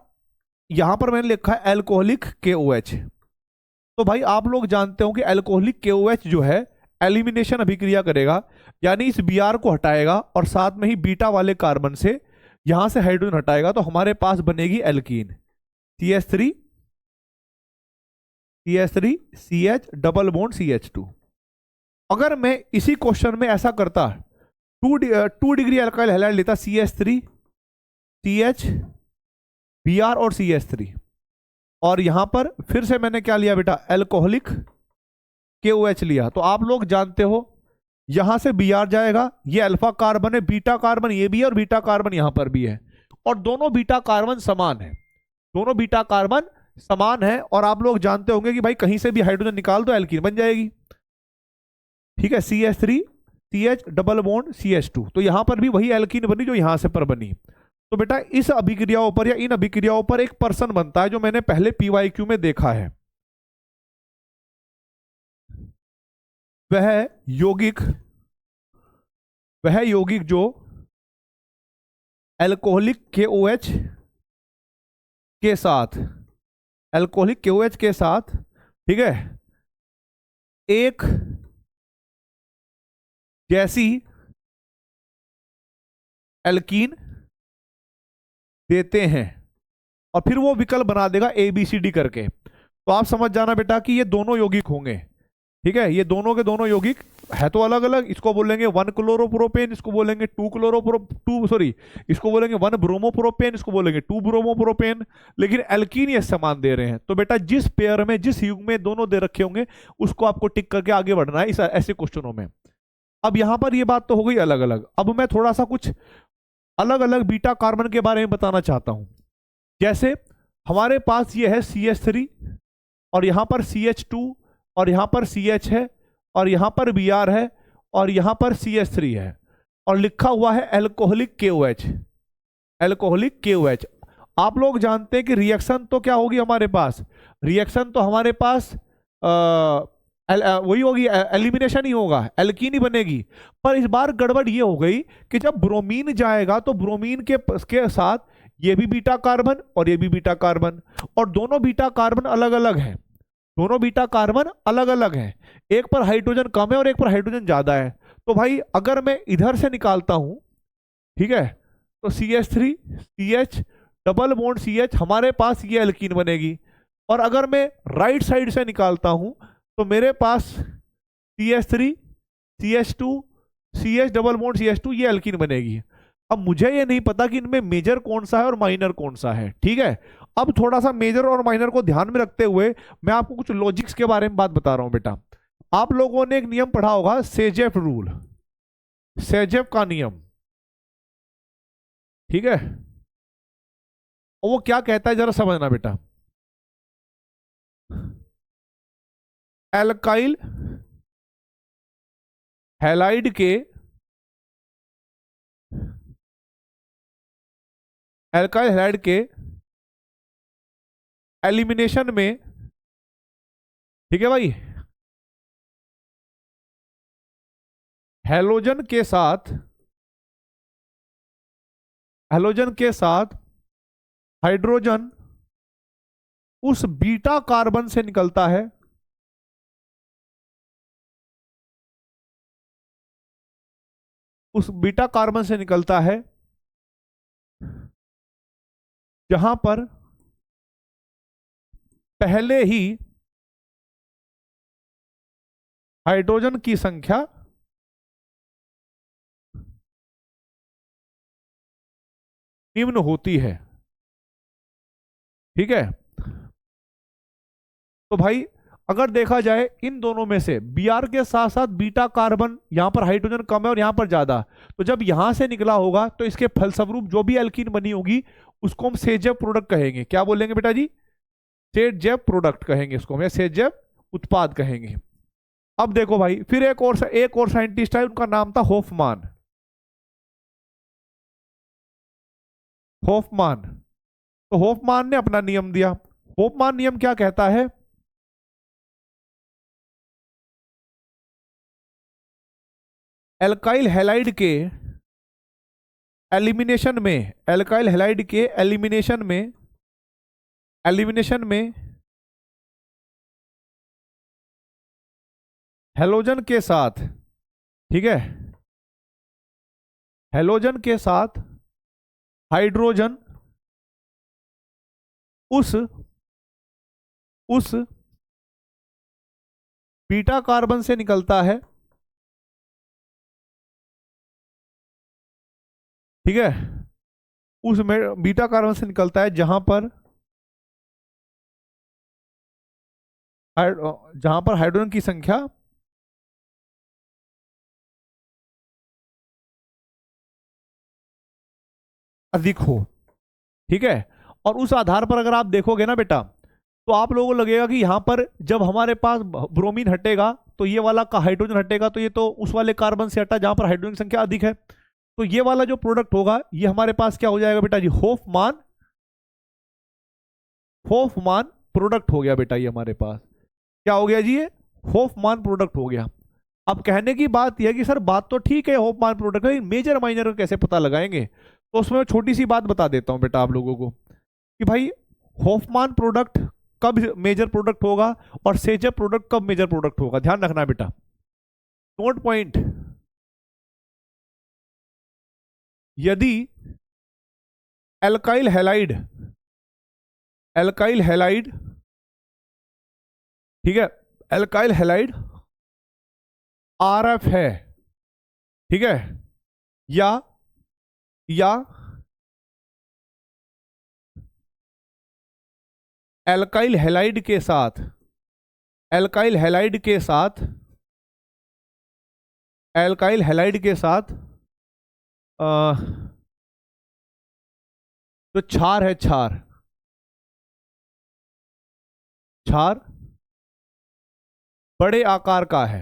यहां पर मैंने लिखा है एल्कोहलिक KOH, तो भाई आप लोग जानते हो कि एल्कोहलिक KOH जो है एलिमिनेशन अभिक्रिया करेगा, यानी इस Br को हटाएगा और साथ में ही बीटा वाले कार्बन से यहां से हाइड्रोजन हटाएगा, तो हमारे पास बनेगी alkene CH3 CH double bond CH2। अगर मैं इसी क्वेश्चन में ऐसा करता 2 डिग्री अल्काइल हैलाइड लेता CH3 CH Br और CH3 और यहां पर फिर से मैंने क्या लिया बेटा एल्कोहलिक KOH लिया, तो आप लोग जानते हो यहां से Br जाएगा, ये अल्फा कार्बन है, बीटा कार्बन ये भी है और बीटा कार्बन यहां पर भी है और दोनों बीटा कार्बन समान है, दोनों बीटा कार्बन समान है और आप लोग जानते होंगे कि भाई कहीं से भी हाइड्रोजन निकाल दो एल्कीन बन जाएगी, ठीक है। CH3 CH double bond CH2, तो यहां पर भी वही एल्कीन बनी जो यहां से पर बनी। तो बेटा इस अभिक्रियाओं पर या इन अभिक्रियाओं पर एक पर्सन बनता है जो मैंने पहले PYQ में देखा है, वह यौगिक जो एल्कोहलिक KOH के साथ ठीक है एक जैसी एल्कीन देते हैं और फिर वो विकल्प बना देगा ABCD करके। तो आप समझ जाना बेटा कि ये दोनों यौगिक होंगे, ठीक है। ये दोनों के दोनों यौगिक है तो अलग अलग, इसको बोलेंगे 1 क्लोरोप्रोपेन, इसको बोलेंगे 1 ब्रोमोप्रोपेन, इसको बोलेंगे 2 ब्रोमोप्रोपेन, लेकिन एल्कीन ये समान दे रहे हैं। तो बेटा जिस पेयर में जिस युग में दोनों दे रखे होंगे उसको आपको टिक करके आगे बढ़ना है इस ऐसे क्वेश्चनों में। अब यहां पर ये बात तो हो गई अलग अलग, अब मैं थोड़ा सा कुछ अलग अलग बीटा कार्बन के बारे में बताना चाहता हूं। जैसे हमारे पास ये है CH3 और यहां पर CH2 और यहां पर CH है और यहां पर Br है और यहां पर CH3 है और लिखा हुआ है एल्कोहलिक KOH। आप लोग जानते हैं कि रिएक्शन तो क्या होगी हमारे पास, रिएक्शन तो हमारे पास वही होगी, एलिमिनेशन ही होगा, एल्कीन ही बनेगी। पर इस बार गड़बड़ ये हो गई कि जब ब्रोमीन जाएगा तो ब्रोमीन के साथ ये भी बीटा कार्बन और ये भी बीटा कार्बन और दोनों बीटा कार्बन अलग अलग हैं, दोनों बीटा कार्बन अलग अलग हैं, एक पर हाइड्रोजन कम है और एक पर हाइड्रोजन ज्यादा है। तो भाई अगर मैं इधर से निकालता हूं, ठीक है, तो CH3 CH double bond CH हमारे पास ये एल्कीन बनेगी और अगर मैं राइट साइड से निकालता हूं तो मेरे पास CH3 CH2 CH double bond CH2 ये एल्कीन बनेगी। अब मुझे ये नहीं पता कि इनमें मेजर कौन सा है और माइनर कौन सा है, ठीक है। अब थोड़ा सा मेजर और माइनर को ध्यान में रखते हुए मैं आपको कुछ लॉजिक्स के बारे में बात बता रहा हूं बेटा। आप लोगों ने एक नियम पढ़ा होगा सेजेफ रूल, सेजेफ का नियम, ठीक है। और वो क्या कहता है जरा समझना बेटा। एल्काइल हैलाइड के एल्काइल हैलाइड के एलिमिनेशन में, ठीक है भाई, हैलोजन के साथ हाइड्रोजन उस बीटा कार्बन से निकलता है, जहां पर पहले ही हाइड्रोजन की संख्या निम्न होती है। ठीक है, तो भाई अगर देखा जाए इन दोनों में से Br के साथ साथ बीटा कार्बन, यहां पर हाइड्रोजन कम है और यहां पर ज्यादा, तो जब यहां से निकला होगा तो इसके फलस्वरूप जो भी एल्कीन बनी होगी उसको हम सेजैव प्रोडक्ट कहेंगे। क्या बोलेंगे बेटा जी? सेजैव प्रोडक्ट कहेंगे इसको, हम सेजैव उत्पाद कहेंगे। अब देखो भाई, फिर एक और साइंटिस्ट है, उनका नाम था होफमान। तो होफमान ने अपना नियम दिया। होफमान नियम क्या कहता है? एल्काइल हैलाइड के एलिमिनेशन में हैलोजन के साथ, ठीक है, हैलोजन के साथ हाइड्रोजन उस बीटा कार्बन से निकलता है, ठीक है, उस बीटा कार्बन से निकलता है जहां पर हाइड्रोजन की संख्या अधिक हो। ठीक है, और उस आधार पर अगर आप देखोगे ना बेटा, तो आप लोगों को लगेगा कि यहां पर जब हमारे पास ब्रोमीन हटेगा तो ये वाला का हाइड्रोजन हटेगा, तो ये तो उस वाले कार्बन से हटा जहां पर हाइड्रोजन की संख्या अधिक है। तो ये वाला जो प्रोडक्ट होगा ये हमारे पास क्या हो जाएगा बेटा जी? होफमान प्रोडक्ट हो गया बेटा। ये हमारे पास क्या हो गया जी? ये होफमान प्रोडक्ट हो गया। अब कहने की बात यह है कि सर बात तो ठीक है होफमान प्रोडक्ट है, मेजर माइनर को कैसे पता लगाएंगे? तो उसमें छोटी सी बात बता देता हूं बेटा आप लोगों को कि भाई होफमान प्रोडक्ट कब मेजर प्रोडक्ट होगा और सेजर प्रोडक्ट कब मेजर प्रोडक्ट होगा, ध्यान रखना बेटा। नोट पॉइंट, यदि एल्काइल हैलाइड, ठीक है, एल्काइल हैलाइड RF है, ठीक है, या एल्काइल हैलाइड के साथ एल्काइल हैलाइड के साथ जो क्षार है, क्षार बड़े आकार का है,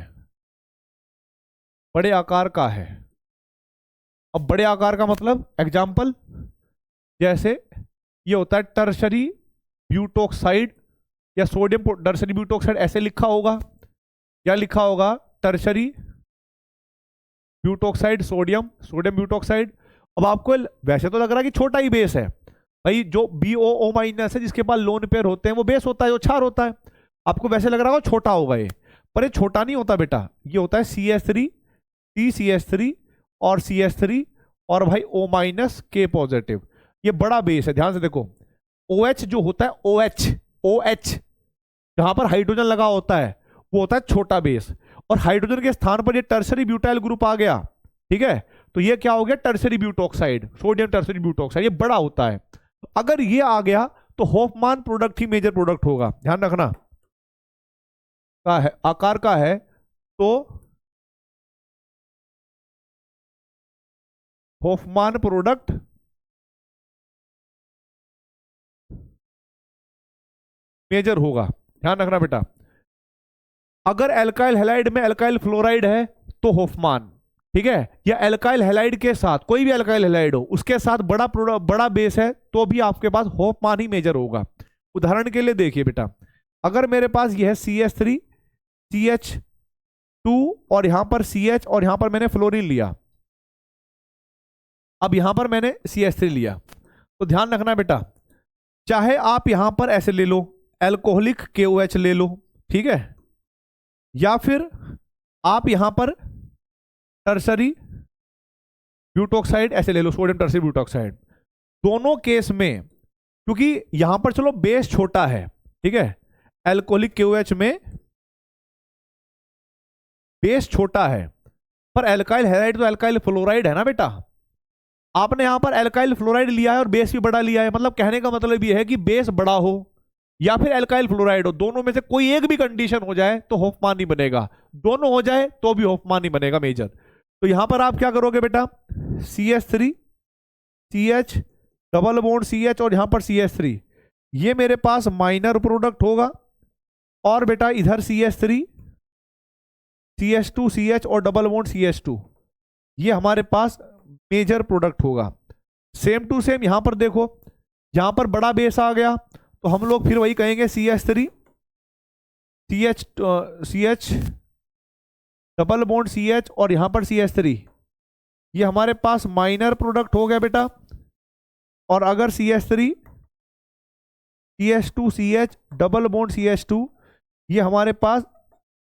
अब बड़े आकार का मतलब एग्जाम्पल, जैसे ये होता है टर्शरी ब्यूटोक्साइड या सोडियम टर्शरी ब्यूटोक्साइड, ऐसे लिखा होगा, क्या लिखा होगा? Tertiary butoxide, sodium butoxide. अब आपको वैसे तो लग रहा है कि छोटा ही बेस है भाई, जो BOO माइनस है जिसके पास लोन पेयर होते हैं वो बेस होता है, जो क्षार होता है। आपको वैसे लग रहा होगा छोटा होगा ये, पर ये छोटा नहीं होता बेटा। ये होता है CH3 CCH3 और CH3 और भाई O माइनस K पॉजिटिव। ये बड़ा बेस है, ध्यान से देखो। OH जो होता है, OH जहां पर हाइड्रोजन लगा होता है वो होता है छोटा बेस, और हाइड्रोजन के स्थान पर ये टर्शरी ब्यूटाइल ग्रुप आ गया, ठीक है, तो ये क्या हो गया? Tertiary butoxide, sodium tertiary butoxide, ये बड़ा होता है। अगर ये आ गया तो होफमान प्रोडक्ट ही मेजर प्रोडक्ट होगा, ध्यान रखना। का है आकार का है तो होफमान प्रोडक्ट मेजर होगा, ध्यान रखना बेटा। अगर एल्काइल हैलाइड में एल्काइल फ्लोराइड है तो होफमान, ठीक है, या एल्काइल हैलाइड के साथ कोई भी एल्काइल हैलाइड हो उसके साथ बड़ा बेस है तो भी आपके पास होफमान ही मेजर होगा। उदाहरण के लिए देखिए बेटा, अगर मेरे पास यह है CH3 CH2 और यहां पर CH और यहां पर मैंने फ्लोरीन लिया, अब यहां पर मैंने CH3 लिया, तो ध्यान रखना बेटा, चाहे आप यहां पर ऐसे ले लो एल्कोहलिक KOH ले लो, ठीक है, या फिर आप यहां पर टर्सरी ब्यूटोक्साइड ऐसे ले लो, सोडियम टर्सरी ब्यूटोक्साइड। दोनों केस में क्योंकि यहां पर चलो बेस छोटा है, ठीक है, एल्कोहलिक KOH में बेस छोटा है, पर एल्काइल हैलाइड तो एल्काइल फ्लोराइड है ना बेटा। आपने यहां पर एल्काइल फ्लोराइड लिया है और बेस भी बड़ा लिया है, मतलब कहने का मतलब यह है कि बेस बड़ा हो या फिर एल्काइल फ्लोराइड हो, दोनों में से कोई एक भी कंडीशन हो जाए तो होफमान नहीं बनेगा, दोनों हो जाए तो भी होफमान नहीं बनेगा मेजर। तो यहां पर आप क्या करोगे बेटा, CH3 CH double bond CH और यहां पर CH3, ये मेरे पास माइनर प्रोडक्ट होगा, और बेटा इधर CH3 CH2 CH और डबल बॉन्ड CH2, ये हमारे पास मेजर प्रोडक्ट होगा। सेम टू सेम यहां पर देखो, यहां पर बड़ा बेस आ गया तो हम लोग फिर वही कहेंगे CH3 CH double bond CH और यहां पर CH3, ये हमारे पास माइनर प्रोडक्ट हो गया बेटा। और अगर CH3 CH2 CH double bond CH2, ये हमारे पास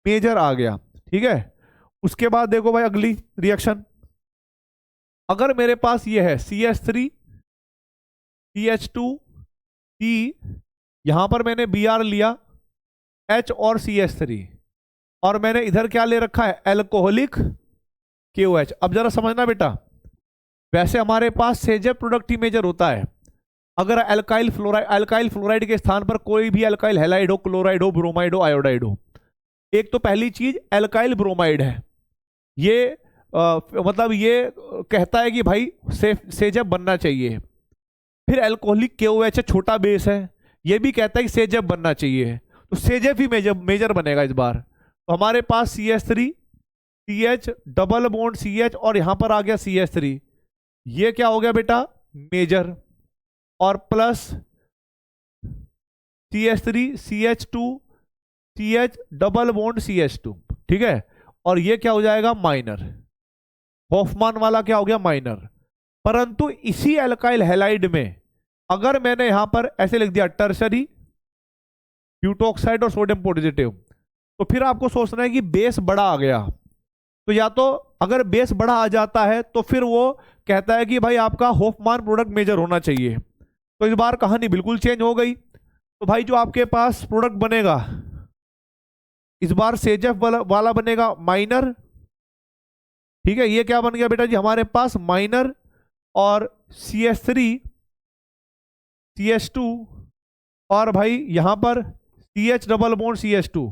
मेजर आ गया, ठीक है। उसके बाद देखो भाई अगली रिएक्शन, अगर मेरे पास ये है CH3 CH2 C, यहां पर मैंने Br लिया H और CH3, और मैंने इधर क्या ले रखा है, एल्कोहलिक KOH। अब जरा समझना बेटा, वैसे हमारे पास सेजेब प्रोडक्ट ही मेजर होता है। अगर एल्काइल फ्लोराइड के स्थान पर कोई भी एल्काइल हैलाइड हो, क्लोराइड हो, ब्रोमाइड हो, आयोडाइड हो, एक तो पहली चीज एल्काइल ब्रोमाइड है, ये मतलब ये कहता है कि भाई सेजेब बनना चाहिए। फिर एल्कोहलिक KOH है, छोटा बेस है, ये भी कहता है कि सेजेब बनना चाहिए, तो सेजेब ही मेजर बनेगा इस बार। तो हमारे पास CH3 CH double bond CH और यहां पर आ गया CH3, ये क्या हो गया बेटा, मेजर, और plus CH3 CH2 CH double bond CH2, ठीक है, और ये क्या हो जाएगा, माइनर। होफमान वाला क्या हो गया, माइनर। परंतु इसी एल्काइल हैलाइड में अगर मैंने यहां पर ऐसे लिख दिया टर्सरी ब्यूटोक्साइड और सोडियम पॉजिटिव, तो फिर आपको सोचना है कि बेस बड़ा आ गया, तो या तो अगर बेस बड़ा आ जाता है तो फिर वो कहता है कि भाई आपका होफमान प्रोडक्ट मेजर होना चाहिए। तो इस बार कहानी बिल्कुल चेंज हो गई। तो भाई जो आपके पास प्रोडक्ट बनेगा इस बार सेजेफ वाला बनेगा माइनर, ठीक है, ये क्या बन गया बेटा जी, हमारे पास माइनर, और CH3 CH2 और भाई यहां पर CH डबल बॉन्ड CH2,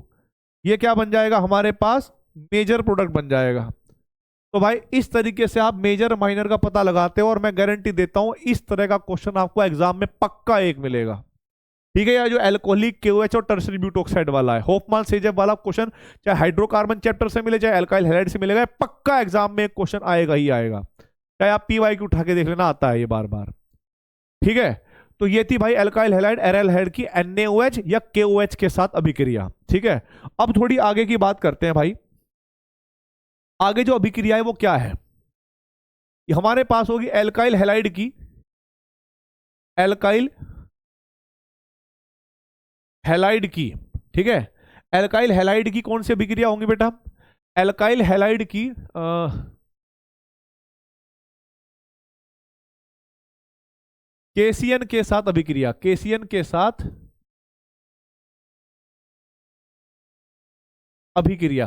ये क्या बन जाएगा, हमारे पास मेजर प्रोडक्ट बन जाएगा। तो भाई इस तरीके से आप मेजर माइनर का पता लगाते हो, और मैं गारंटी देता हूं इस तरह का क्वेश्चन आपको एग्जाम में पक्का एक मिलेगा, ठीक है। या जो एल्कोहलिक KOH और टर्सरी ब्यूटोक्साइड वाला है, होफमान सेजेब वाला क्वेश्चन, चाहे हाइड्रोकार्बन चैप्टर से मिले चाहे एल्काइल हैलाइड से मिलेगा, पक्का एग्जाम में एक क्वेश्चन आएगा ही आएगा, चाहे आप PYQ उठा के देख लेना, आता है ये बार बार, ठीक है। तो ये थी भाई एल्काइल हैलाइड एराइल हैलाइड की NaOH या KOH के साथ अभिक्रिया, ठीक है। अब थोड़ी आगे की बात करते हैं भाई, आगे जो अभिक्रिया है वो क्या है, हमारे पास होगी एल्काइल हैलाइड की, एल्काइल हैलाइड की, ठीक है। एल्काइल हैलाइड की कौन सी अभिक्रिया होंगी बेटा, एल्काइल हैलाइड की KCN के साथ अभिक्रिया, KCN के साथ अभिक्रिया।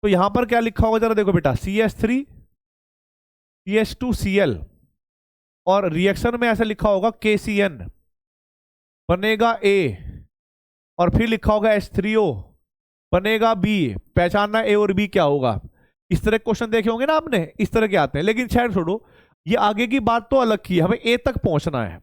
तो यहां पर क्या लिखा होगा जरा देखो बेटा, CH3 CH2Cl, और रिएक्शन में ऐसा लिखा होगा KCN बनेगा A, और फिर लिखा होगा H3O बनेगा B। पहचानना A और B क्या होगा, इस तरह क्वेश्चन देखे होंगे ना आपने, इस तरह के आते हैं। लेकिन खैर छोड़ो, ये आगे की बात तो अलग की है, हमें A तक पहुंचना है।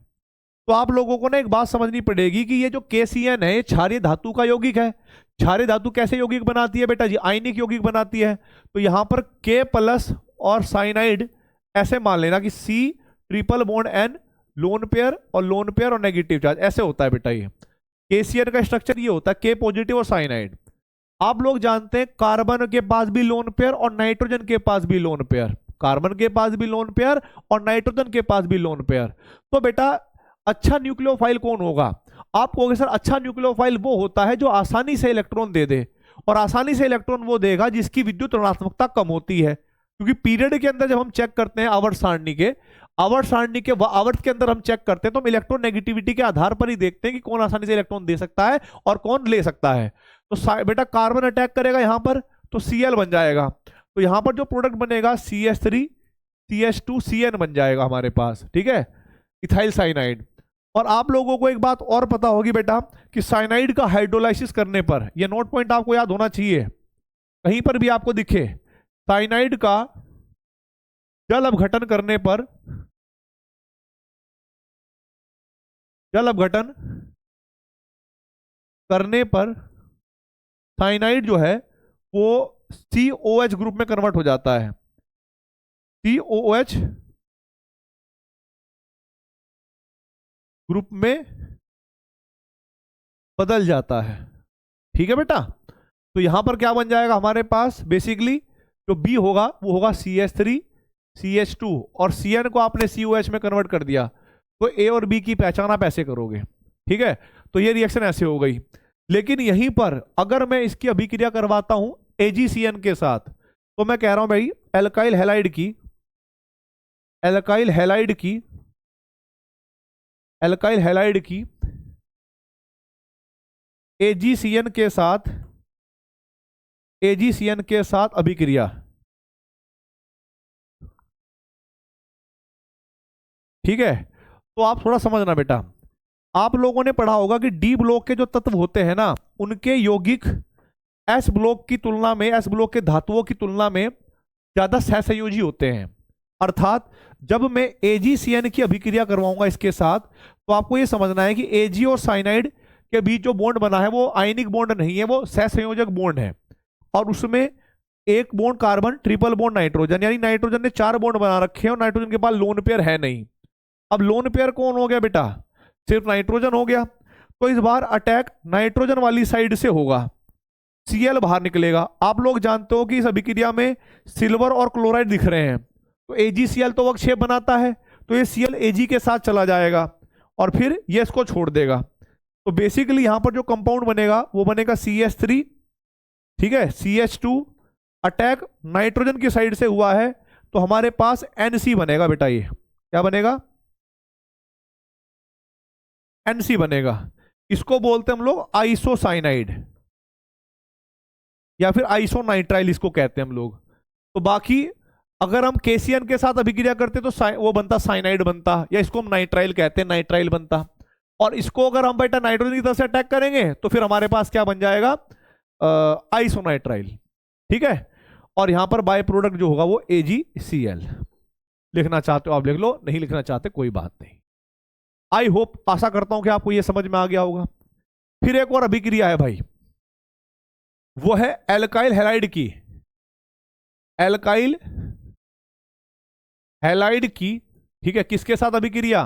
तो आप लोगों को ना एक बात समझनी पड़ेगी कि ये जो KCN है ये क्षारीय धातु का यौगिक है। क्षारीय धातु कैसे यौगिक बनाती है बेटा जी? आयनिक यौगिक बनाती है। तो यहां पर K प्लस और साइनाइड ऐसे मान लेना कि C triple bond N lone pair और लोन पेयर और नेगेटिव चार्ज, ऐसे होता है बेटा। ये KCN का स्ट्रक्चर ये होता है, K पॉजिटिव और साइनाइड। आप लोग जानते हैं कार्बन के पास भी लोन पेयर और नाइट्रोजन के पास भी लोन पेयर, कार्बन के पास भी लोन पेयर और नाइट्रोजन के पास भी लोन पेयर। तो बेटा अच्छा न्यूक्लियोफाइल कौन होगा? आप कहोगे सर अच्छा न्यूक्लियोफाइल वो होता है जो आसानी से इलेक्ट्रॉन दे दे, और आसानी से इलेक्ट्रॉन वो देगा जिसकी विद्युत ऋणात्मकता कम होती है। क्योंकि पीरियड के अंदर जब हम चेक करते हैं आवर्त सारणी के आवर्त के अंदर हम चेक करते हैं तो हम इलेक्ट्रॉन नेगेटिविटी के आधार पर ही देखते हैं कि कौन आसानी से इलेक्ट्रॉन दे सकता है और कौन ले सकता है। तो बेटा कार्बन अटैक करेगा यहां पर तो Cl बन जाएगा। तो यहां पर जो प्रोडक्ट बनेगा CH3 CH2 CN बन जाएगा हमारे पास, ठीक है, इथाइल साइनाइड। और आप लोगों को एक बात और पता होगी बेटा कि साइनाइड का हाइड्रोलाइसिस करने पर, यह नोट पॉइंट आपको याद होना चाहिए, कहीं पर भी आपको दिखे साइनाइड का जल अपघटन करने पर, जल अपघटन करने पर साइनाइड जो है वो COH ग्रुप में कन्वर्ट हो जाता है। COH ग्रुप में बदल जाता है, ठीक है बेटा। तो यहां पर क्या बन जाएगा हमारे पास? बेसिकली जो B होगा वो होगा CH3 CH2 और CN को आपने COH में कन्वर्ट कर दिया। तो A और B की पहचान आप ऐसे करोगे, ठीक है। तो ये रिएक्शन ऐसे हो गई। लेकिन यहीं पर अगर मैं इसकी अभिक्रिया करवाता हूं AgCN के साथ, तो मैं कह रहा हूं भाई एल्काइल हैलाइड की AgCN के साथ अभिक्रिया, ठीक है। तो आप थोड़ा समझना बेटा, आप लोगों ने पढ़ा होगा कि डी ब्लॉक के जो तत्व होते हैं ना उनके यौगिक एस ब्लॉक के धातुओं की तुलना में ज्यादा सहसंयोजी होते हैं। अर्थात जब मैं AgCN की अभिक्रिया करवाऊंगा इसके साथ, तो आपको यह समझना है कि Ag और साइनाइड के बीच जो बॉन्ड बना है वो आयनिक बॉन्ड नहीं है, वो सहसंयोजक बॉन्ड है। और उसमें एक bond carbon, triple bond nitrogen, यानी नाइट्रोजन ने 4 बॉन्ड बना रखे हैं और नाइट्रोजन के पास लोन पेयर है नहीं। अब लोन पेयर कौन हो गया बेटा? सिर्फ नाइट्रोजन हो गया। तो इस बार अटैक नाइट्रोजन वाली साइड से होगा, Cl बाहर निकलेगा। आप लोग जानते हो कि इस अभिक्रिया में सिल्वर और क्लोराइड दिख रहे हैं, तो AgCl तो अवक्षेप बनाता है, तो ये Cl Ag के साथ चला जाएगा और फिर ये इसको छोड़ देगा। तो बेसिकली यहां पर जो कंपाउंड बनेगा वो बनेगा CH3, ठीक है, CH2 अटैक नाइट्रोजन की साइड से हुआ है, तो हमारे पास NC बनेगा बेटा। ये क्या बनेगा? NC बनेगा। इसको बोलते हैं हम लोग आइसोसाइनाइड या फिर आइसोनाइट्राइल इसको कहते हैं हम लोग। तो बाकी अगर हम KCN के साथ अभिक्रिया करते तो वो बनता साइनाइड बनता, या इसको हम नाइट्राइल कहते हैं, नाइट्राइल बनता। और इसको अगर हम बेटा नाइट्रोजन की तरफ से अटैक करेंगे तो फिर हमारे पास क्या बन जाएगा? आइसोनाइट्राइल, ठीक है। और यहां पर बाय प्रोडक्ट जो होगा वो AgCl। लिखना चाहते हो आप लिख लो, नहीं लिखना चाहते कोई बात नहीं। आई होप, आशा करता हूं कि आपको यह समझ में आ गया होगा। फिर एक और अभिक्रिया है भाई, वो है एल्काइल हैलाइड की। एल्काइल हैलाइड की, ठीक है, किसके साथ अभिक्रिया?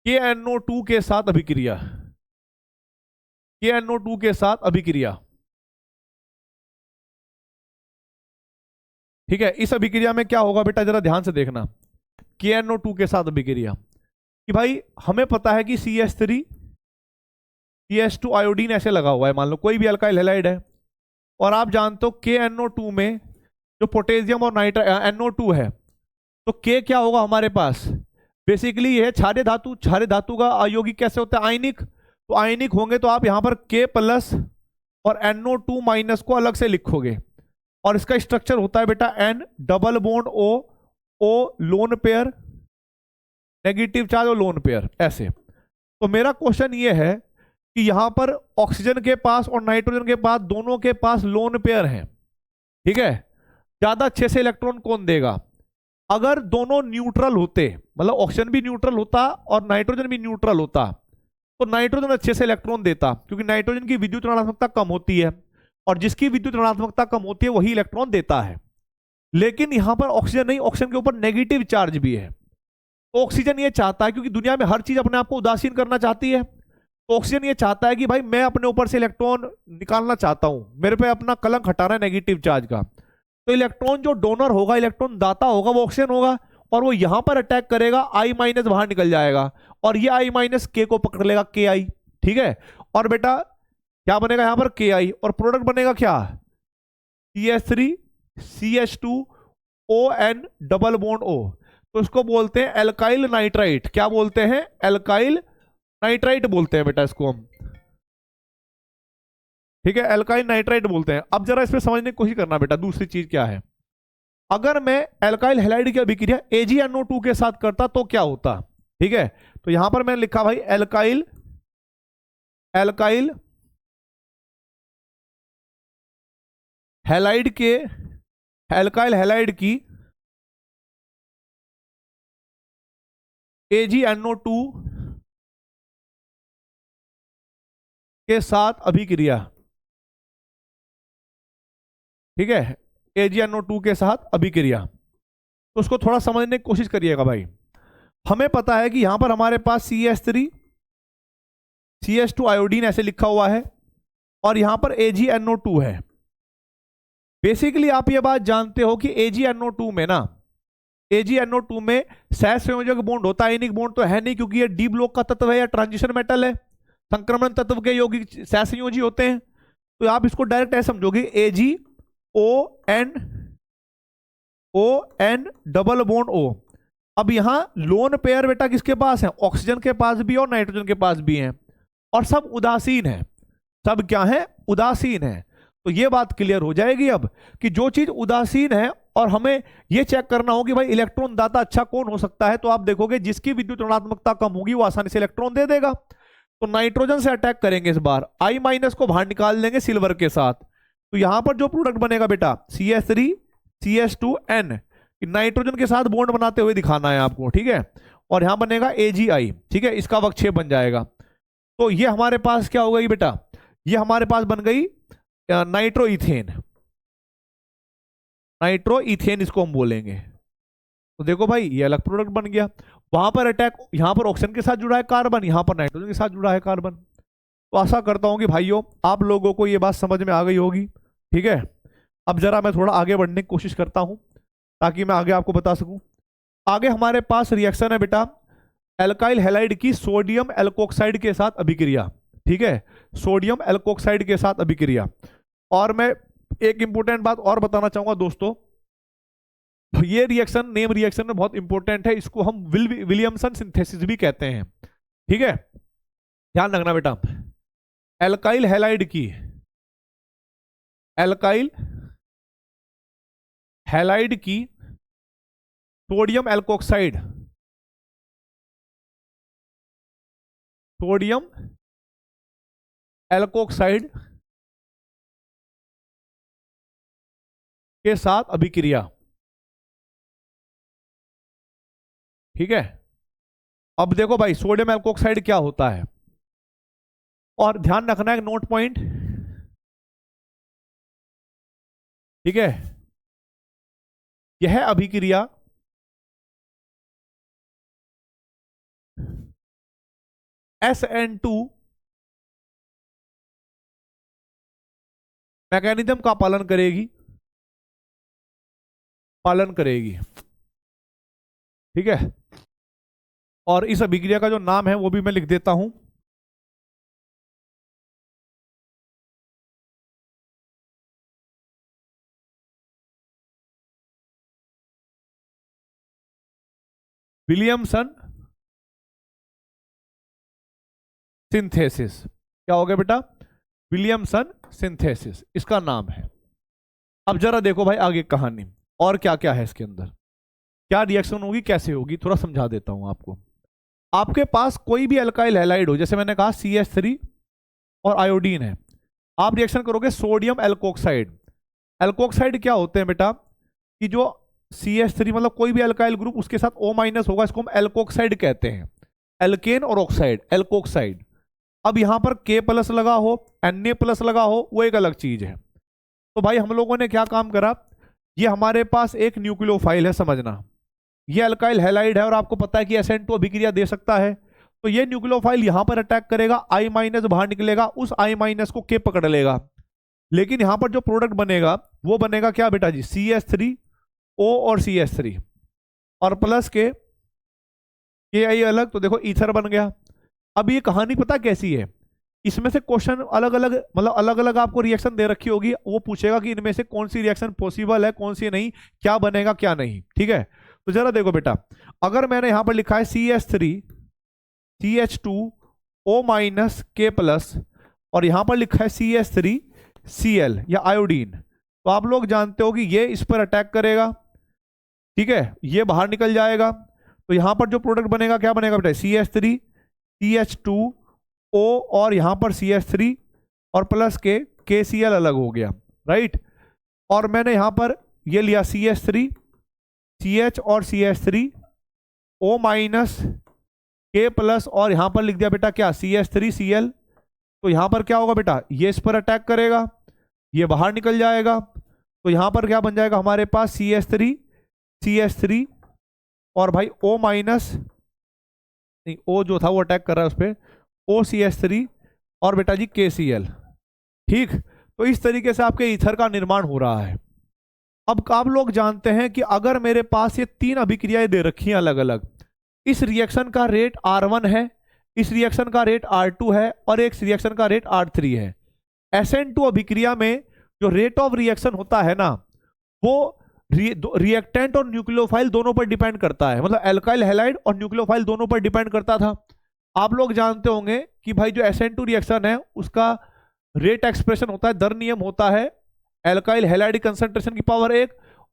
KNO2 के साथ अभिक्रिया, KNO2 के साथ अभिक्रिया, ठीक है। इस अभिक्रिया में क्या होगा बेटा, जरा ध्यान से देखना। KNO2 के साथ अभिक्रिया कि भाई हमें पता है कि CH3 CH2 आयोडीन ऐसे लगा हुआ है, मान लो कोई भी अल्काइल हैलाइड है, और आप जानते हो KNO2 में जो पोटेशियम और NO2 है, तो K क्या होगा हमारे पास? बेसिकली ये है क्षारीय धातु। क्षारीय धातु का अयौगिक कैसे होता है? आयनिक। तो आयनिक होंगे तो आप यहां पर K प्लस और NO2 माइनस को अलग से लिखोगे, और इसका स्ट्रक्चर होता है बेटा N double bond O lone pair, negative charge और लोन पेयर, ऐसे। तो मेरा क्वेश्चन ये है कि यहां पर ऑक्सीजन के पास और नाइट्रोजन के पास दोनों के पास लोन पेयर हैं, ठीक है। ज्यादा अच्छे से इलेक्ट्रॉन कौन देगा? अगर दोनों न्यूट्रल होते, मतलब ऑक्सीजन भी न्यूट्रल होता और नाइट्रोजन भी न्यूट्रल होता, तो नाइट्रोजन अच्छे से इलेक्ट्रॉन देता, क्योंकि नाइट्रोजन की विद्युत ऋणात्मकता कम होती है और जिसकी विद्युत ऋणात्मकता कम होती है वही इलेक्ट्रॉन देता है। लेकिन यहां पर ऑक्सीजन नहीं, ऑक्सीजन के ऊपर नेगेटिव चार्ज भी है। तो ऑक्सीजन ये चाहता है, क्योंकि दुनिया में हर चीज अपने आप को उदासीन करना चाहती है, तो ऑक्सीजन ये चाहता है कि भाई मैं अपने ऊपर से इलेक्ट्रॉन निकालना चाहता हूं, मेरे पे अपना कलंक हटाना है नेगेटिव चार्ज का। तो इलेक्ट्रॉन जो डोनर होगा, इलेक्ट्रॉन दाता होगा, वो ऑक्सीजन होगा और वो यहां पर अटैक करेगा, आई माइनस बाहर निकल जाएगा और ये आई माइनस के को पकड़ लेगा, के आई। ठीक है, और बेटा क्या बनेगा यहां पर, के आई, और प्रोडक्ट बनेगा क्या, CH3 CH2 ON double bond O। तो इसको बोलते हैं एल्काइल नाइट्राइट। क्या बोलते हैं, एल्काइल नाइट्राइट बोलते हैं बेटा इसको हम। ठीक है, एल्काइल नाइट्राइट बोलते हैं। अब जरा इसमें समझने की कोशिश करना बेटा, दूसरी चीज क्या है। अगर मैं एल्काइल हैलाइड की अभिक्रिया AgNO2 के साथ करता तो क्या होता। ठीक है, तो यहां पर मैंने लिखा भाई एल्काइल एल्काइल हैलाइड के एल्काइल हैलाइड की AgNO2 के साथ अभिक्रिया। ठीक है, AgNO2 के साथ अभिक्रिया, तो उसको थोड़ा समझने की कोशिश करिएगा भाई। हमें पता है कि यहां पर हमारे पास CH3 CH2 आयोडीन ऐसे लिखा हुआ है और यहां पर AgNO2 है। बेसिकली आप ये बात जानते हो कि AgNO2 में ना, AgNO2 में सहसंयोजक बॉन्ड होता है, आयनिक बॉन्ड तो है नहीं, क्योंकि ये डी ब्लॉक का तत्व है या ट्रांजिशन मेटल है, संक्रमण तत्व के यौगिक सहसंयोजी होते हैं। तो आप इसको डायरेक्ट ऐसे समझोगे AgON डबल बॉन्ड O। अब यहां लोन पेयर बेटा किसके पास है, ऑक्सीजन के पास भी और नाइट्रोजन के पास भी है, और सब उदासीन है। सब क्या है, उदासीन है। तो ये बात क्लियर हो जाएगी अब कि जो चीज उदासीन है और हमें यह चेक करना होगी भाई इलेक्ट्रॉन दाता अच्छा कौन हो सकता है, तो आप देखोगे जिसकी विद्युत ऋणात्मकता कम होगी वो आसानी से इलेक्ट्रॉन दे देगा। तो नाइट्रोजन से अटैक करेंगे इस बार, आई माइनस को बाहर निकाल देंगे सिल्वर के साथ। तो यहां पर जो प्रोडक्ट बनेगा बेटा CH3 CH2N, नाइट्रोजन के साथ बॉन्ड बनाते हुए दिखाना है आपको। ठीक है, और यहां बनेगा AgI। ठीक है, इसका अवक्षेप बन जाएगा। तो ये हमारे पास क्या हो गई बेटा, ये हमारे पास बन गई नाइट्रोइथेन। नाइट्रोइथेन इसको हम बोलेंगे। तो देखो भाई ये अलग प्रोडक्ट बन गया। वहां पर अटैक, यहां पर ऑक्सीजन के साथ जुड़ा है कार्बन, यहां पर नाइट्रोजन के साथ जुड़ा है कार्बन। तो आशा करता हूं कि भाइयों आप लोगों को ये बात समझ में आ गई होगी। ठीक है, अब जरा मैं थोड़ा आगे बढ़ने की कोशिश करता हूं ताकि मैं आगे आपको बता सकूं। आगे हमारे पास रिएक्शन है बेटा एल्काइल हैलाइड की सोडियम एल्कोक्साइड के साथ अभिक्रिया। ठीक है, सोडियम एल्कोक्साइड के साथ अभिक्रिया। और मैं एक इंपॉर्टेंट बात और बताना चाहूंगा दोस्तों, ये रिएक्शन नेम रिएक्शन में बहुत इंपॉर्टेंट है, इसको हम विलियमसन सिंथेसिस भी कहते हैं। ठीक है, ध्यान रखना बेटा, एल्काइल हैलाइड की एल्काइल हैलाइड की सोडियम एल्कोक्साइड सोडियम एल्कोक्साइड के साथ अभिक्रिया। ठीक है, अब देखो भाई सोडियम एल्कोक्साइड क्या होता है, और ध्यान रखना है नोट पॉइंट। ठीक है, यह अभिक्रिया SN2 मैकेनिज्म का पालन करेगी। ठीक है, और इस अभिक्रिया का जो नाम है वो भी मैं लिख देता हूं, विलियमसन सिंथेसिस। क्या हो गया बेटा, विलियमसन सिंथेसिस इसका नाम है। अब जरा देखो भाई आगे कहानी और क्या क्या है इसके अंदर, क्या रिएक्शन होगी, कैसे होगी, थोड़ा समझा देता हूं आपको। आपके पास कोई भी अल्काइल हैलाइड हो, जैसे मैंने कहा CH3 और आयोडीन है, आप रिएक्शन करोगे सोडियम एल्कोक्साइड। एल्कोक्साइड क्या होते हैं बेटा, कि जो CH3 मतलब कोई भी अल्काइल ग्रुप उसके साथ O माइनस होगा, इसको हम एल्कोक्साइड कहते हैं। एल्केन और ऑक्साइड, एल्कोक्साइड। अब यहां पर K प्लस लगा हो, Na प्लस लगा हो, वो एक अलग चीज है। तो भाई हम लोगों ने क्या काम करा, ये हमारे पास एक न्यूक्लियोफाइल है, समझना ये अल्काइल हैलाइड है और आपको पता है कि SN2 अभिक्रिया दे सकता है। तो ये न्यूक्लियोफाइल यहां पर अटैक करेगा, I माइनस बाहर निकलेगा, उस I माइनस को K पकड़ लेगा। लेकिन यहां पर जो प्रोडक्ट बनेगा वो बनेगा क्या बेटा जी, CH3O और CH3 और प्लस के आई अलग, तो देखो ईथर बन गया। अब ये कहानी पता कैसी है, इसमें से क्वेश्चन अलग अलग मतलब अलग अलग आपको रिएक्शन दे रखी होगी, वो पूछेगा कि इनमें से कौन सी रिएक्शन पॉसिबल है कौन सी नहीं, क्या बनेगा क्या नहीं। ठीक है, तो जरा देखो बेटा, अगर मैंने यहां पर लिखा है CH3 CH2O minus K plus और यहां पर लिखा है CH3 Cl या आयोडीन, तो आप लोग जानते हो कि ये इस पर अटैक करेगा, ठीक है, ये बाहर निकल जाएगा। तो यहां पर जो प्रोडक्ट बनेगा क्या बनेगा बेटा, CH3 CH2O और यहां पर CH3 और प्लस के KCl अलग हो गया, राइट। और मैंने यहां पर ये लिया CH3 CH और CH3O माइनस K प्लस और यहां पर लिख दिया बेटा क्या, CH3 Cl। तो यहां पर क्या होगा बेटा, ये इस पर अटैक करेगा, ये बाहर निकल जाएगा। तो यहां पर क्या बन जाएगा हमारे पास CH3 CH3 और भाई O माइनस, नहीं O जो था वो अटैक कर रहा है उस पर, OCH3 और बेटा जी KCl। ठीक, तो इस तरीके से आपके ईथर का निर्माण हो रहा है। अब आप लोग जानते हैं कि अगर मेरे पास ये तीन अभिक्रियाएं दे रखी हैं अलग अलग, इस रिएक्शन का रेट R1 है, इस रिएक्शन का रेट R2 है और एक रिएक्शन का रेट R3 है। SN2 अभिक्रिया में जो रेट ऑफ रिएक्शन होता है ना, वो रिएक्टेंट और न्यूक्लियोफाइल दोनों पर डिपेंड करता है, मतलब एल्काइल हैलाइड और न्यूक्लियोफाइल दोनों पर डिपेंड करता था। आप लोग जानते होंगे कि भाई जो SN2 रिएक्शन है उसका रेट एक्सप्रेशन होता है, दर नियम होता है एल्काइल हैलाइड कंसंट्रेशन की पावर 1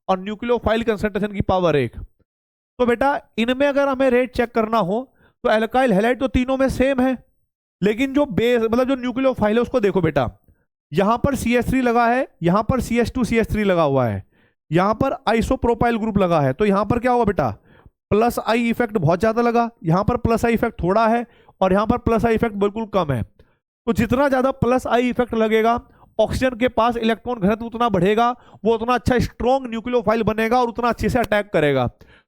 और न्यूक्लियोफाइल कंसंट्रेशन की पावर 1। तो बेटा इनमें अगर हमें रेट चेक करना हो तो एल्काइल हैलाइड तो तीनों में सेम है, लेकिन जो बेस मतलब जो न्यूक्लियोफाइल है उसको देखो बेटा, यहां पर CH3 लगा है, यहां पर CH2 CH3 लगा हुआ है, यहां पर आइसोप्रोपाइल ग्रुप लगा है। तो यहां पर क्या होगा बेटा, प्लस आई इफेक्ट बहुत ज्यादा लगा, यहां पर प्लस आई इफेक्ट थोड़ा है और यहां पर प्लस आई इफेक्ट बिल्कुल कम है। तो जितना ज्यादा प्लस आई इफेक्ट लगेगा, ऑक्सीजन के पास इलेक्ट्रॉन घनत्व उतना बढ़ेगा, वो उतना अच्छा स्ट्रॉन्ग न्यूक्लियोफाइल बनेगा और उतना अच्छे से अटैक करेगा।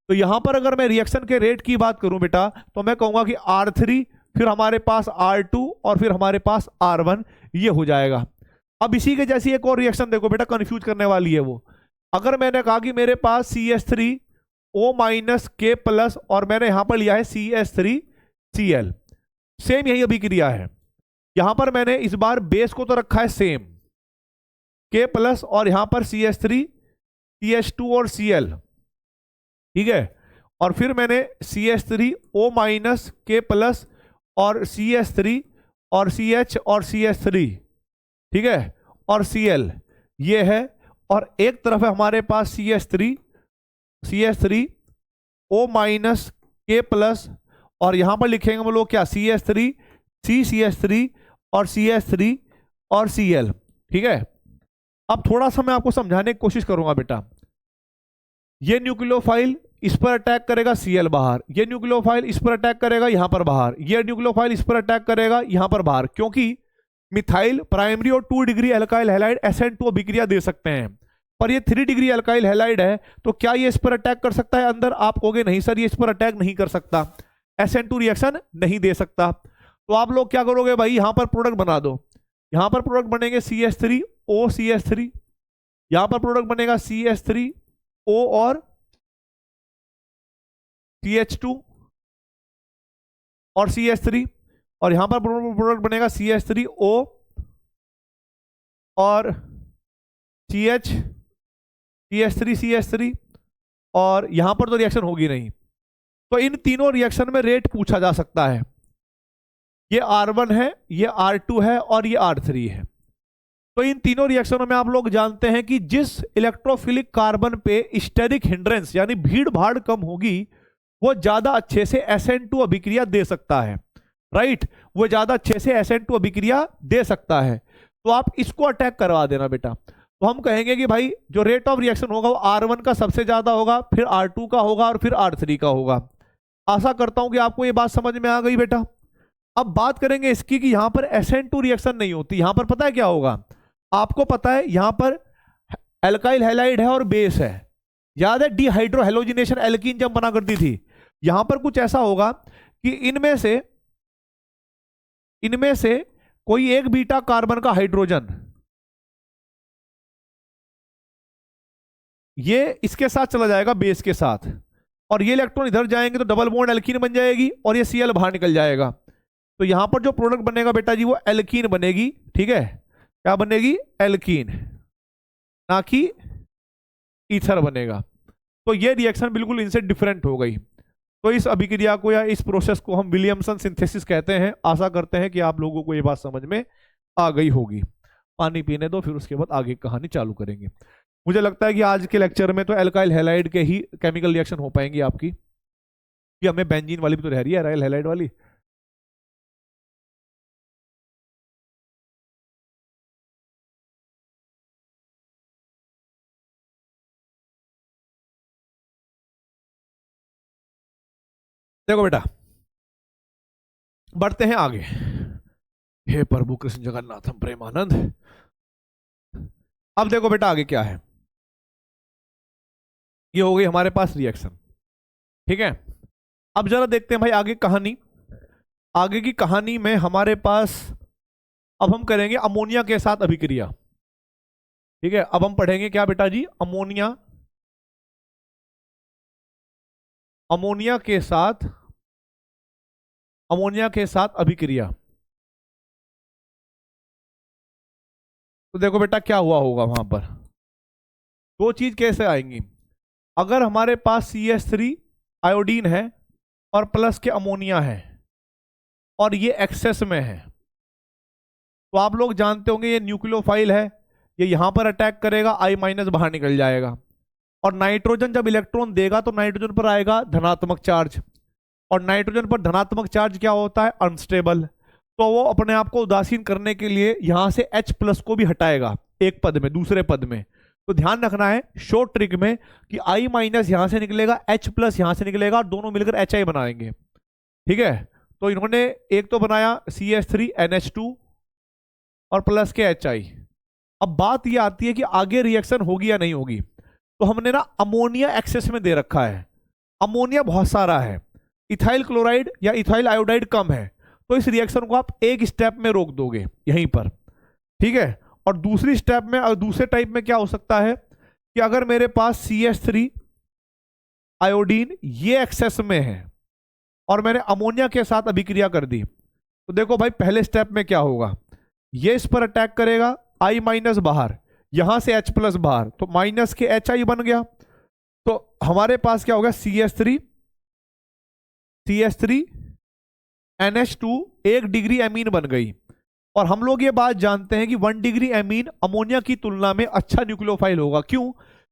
तो यहां पर अगर मैं रिएक्शन के रेट की बात करूं बेटा, तो मैं कहूंगा कि R3 फिर हमारे पास R2 और फिर हमारे पास R1, ये हो जाएगा। अब इसी के जैसी एक और रिएक्शन देखो बेटा, कंफ्यूज करने वाली है वो। अगर मैंने कहा कि मेरे पास CH3O माइनस K प्लस और मैंने यहां पर लिया है CH3 Cl, सेम यही अभिक्रिया है। यहां पर मैंने इस बार बेस को तो रखा है सेम K प्लस और यहां पर CH3 CH2 और Cl, ठीक है, और फिर मैंने CH3O माइनस K प्लस और CH3 और CH और CH3, ठीक है, और Cl ये है, और एक तरफ है हमारे पास CH3O माइनस K प्लस और यहां पर लिखेंगे हम लोग क्या, CH3 CH3 और CH3 और Cl, ठीक है। अब थोड़ा सा मैं आपको समझाने की कोशिश करूंगा बेटा, ये न्यूक्लियोफाइल इस पर अटैक करेगा, Cl बाहर, ये न्यूक्लियोफाइल इस पर अटैक करेगा यहां पर बाहर, ये न्यूक्लियोफाइल इस पर अटैक करेगा यहां पर बाहर, क्योंकि मिथाइल प्राइमरी और 2 डिग्री एल्काइल हैलाइड SN2 अभिक्रिया दे सकते हैं, पर ये 3 डिग्री एल्काइल हैलाइड है, तो क्या ये इस पर अटैक कर सकता है अंदर? आप कहोगे नहीं सर, ये इस पर अटैक नहीं कर सकता, SN2 रिएक्शन नहीं दे सकता। तो आप लोग क्या करोगे भाई, यहां पर प्रोडक्ट बना दो, यहां पर प्रोडक्ट बनेंगे CH3O CH3, यहां पर प्रोडक्ट बनेगा CH3O और CH2 और CH3, और यहां पर प्रोडक्ट बनेगा CH3O और CH3 और यहां पर तो रिएक्शन होगी नहीं। तो इन तीनों रिएक्शन में रेट पूछा जा सकता है, ये R1 है, ये R2 है और ये R3 है। तो इन तीनों रिएक्शनों में आप लोग जानते हैं कि जिस इलेक्ट्रोफिलिक कार्बन पे स्टेरिक हिंड्रेंस यानी भीड़ भाड़ कम होगी, वो ज्यादा अच्छे से SN2 अभिक्रिया दे सकता है, राइट, वो ज्यादा अच्छे से SN2 अभिक्रिया दे सकता है। तो आप इसको अटैक करवा देना बेटा। तो हम कहेंगे कि भाई जो रेट ऑफ रिएक्शन होगा वो R1 का सबसे ज्यादा होगा, फिर R2 का होगा और फिर R3 का होगा। आशा करता हूं कि आपको ये बात समझ में आ गई बेटा। अब बात करेंगे इसकी कि यहां पर SN2 रिएक्शन नहीं होती। यहां पर पता है क्या होगा, आपको पता है यहां पर एल्काइल हैलाइड है और बेस है। याद है डिहाइड्रो हेलोजिनेशन एल्कीन जब बना करती थी। यहां पर कुछ ऐसा होगा कि इनमें से कोई एक बीटा कार्बन का हाइड्रोजन ये इसके साथ चला जाएगा बेस के साथ, और ये इलेक्ट्रॉन इधर जाएंगे तो डबल बॉन्ड एल्कीन बन जाएगी और ये Cl बाहर निकल जाएगा। तो यहां पर जो प्रोडक्ट बनेगा बेटा जी वो एल्कीन बनेगी। ठीक है, क्या बनेगी, एल्कीन, ना कि ईथर बनेगा। तो ये रिएक्शन बिल्कुल इनसे डिफरेंट हो गई। तो इस अभिक्रिया को या इस प्रोसेस को हम विलियमसन सिंथेसिस कहते हैं। आशा करते हैं कि आप लोगों को ये बात समझ में आ गई होगी। पानी पीने दो, फिर उसके बाद आगे कहानी चालू करेंगे। मुझे लगता है कि आज के लेक्चर में तो एल्काइल हैलाइड के ही केमिकल रिएक्शन हो पाएंगी आपकी, कि हमें बेंजीन वाली भी तो रह रही है, एल्काइल हैलाइड वाली। देखो बेटा, बढ़ते हैं आगे। हे प्रभु कृष्ण जगन्नाथम प्रेमानंद। अब देखो बेटा आगे क्या है। ये हो गई हमारे पास रिएक्शन। ठीक है, अब जरा देखते हैं भाई आगे कहानी। आगे की कहानी में हमारे पास अब हम करेंगे अमोनिया के साथ अभिक्रिया। ठीक है, अब हम पढ़ेंगे क्या बेटा जी, अमोनिया, अमोनिया के साथ अभिक्रिया। तो देखो बेटा क्या हुआ होगा वहां पर, दो चीज कैसे आएंगी। अगर हमारे पास CH3 आयोडीन है और प्लस के अमोनिया है और ये एक्सेस में है, तो आप लोग जानते होंगे ये न्यूक्लियोफाइल है, ये यहां पर अटैक करेगा, I- बाहर निकल जाएगा। और नाइट्रोजन जब इलेक्ट्रॉन देगा तो नाइट्रोजन पर आएगा धनात्मक चार्ज, और नाइट्रोजन पर धनात्मक चार्ज क्या होता है, अनस्टेबल। तो वो अपने आप को उदासीन करने के लिए यहां से H+ को भी हटाएगा एक पद में दूसरे पद में। तो ध्यान रखना है शॉर्ट ट्रिक में कि I- यहां से निकलेगा, H+ यहां से निकलेगा और दोनों मिलकर HI बनाएंगे। ठीक है, तो इन्होंने एक तो बनाया CH3 NH2 और प्लस के HI। अब बात ये आती है कि आगे रिएक्शन होगी या नहीं होगी। तो हमने ना अमोनिया एक्सेस में दे रखा है, अमोनिया बहुत सारा है, इथाइल क्लोराइड या इथाइल आयोडाइड कम है, तो इस रिएक्शन को आप एक स्टेप में रोक दोगे यहीं पर। ठीक है, और दूसरी स्टेप में और दूसरे टाइप में क्या हो सकता है कि अगर मेरे पास CH3 आयोडीन ये एक्सेस में है और मैंने अमोनिया के साथ अभिक्रिया कर दी, तो देखो भाई पहले स्टेप में क्या होगा, ये इस पर अटैक करेगा, I- बाहर, यहां से H+ बाहर, तो माइनस के HI बन गया। तो हमारे पास क्या होगा, CH3 NH2 1 डिग्री एमीन बन गई। और हम लोग ये बात जानते हैं कि 1 डिग्री एमीन अमोनिया की तुलना में अच्छा न्यूक्लियोफाइल होगा। क्यों,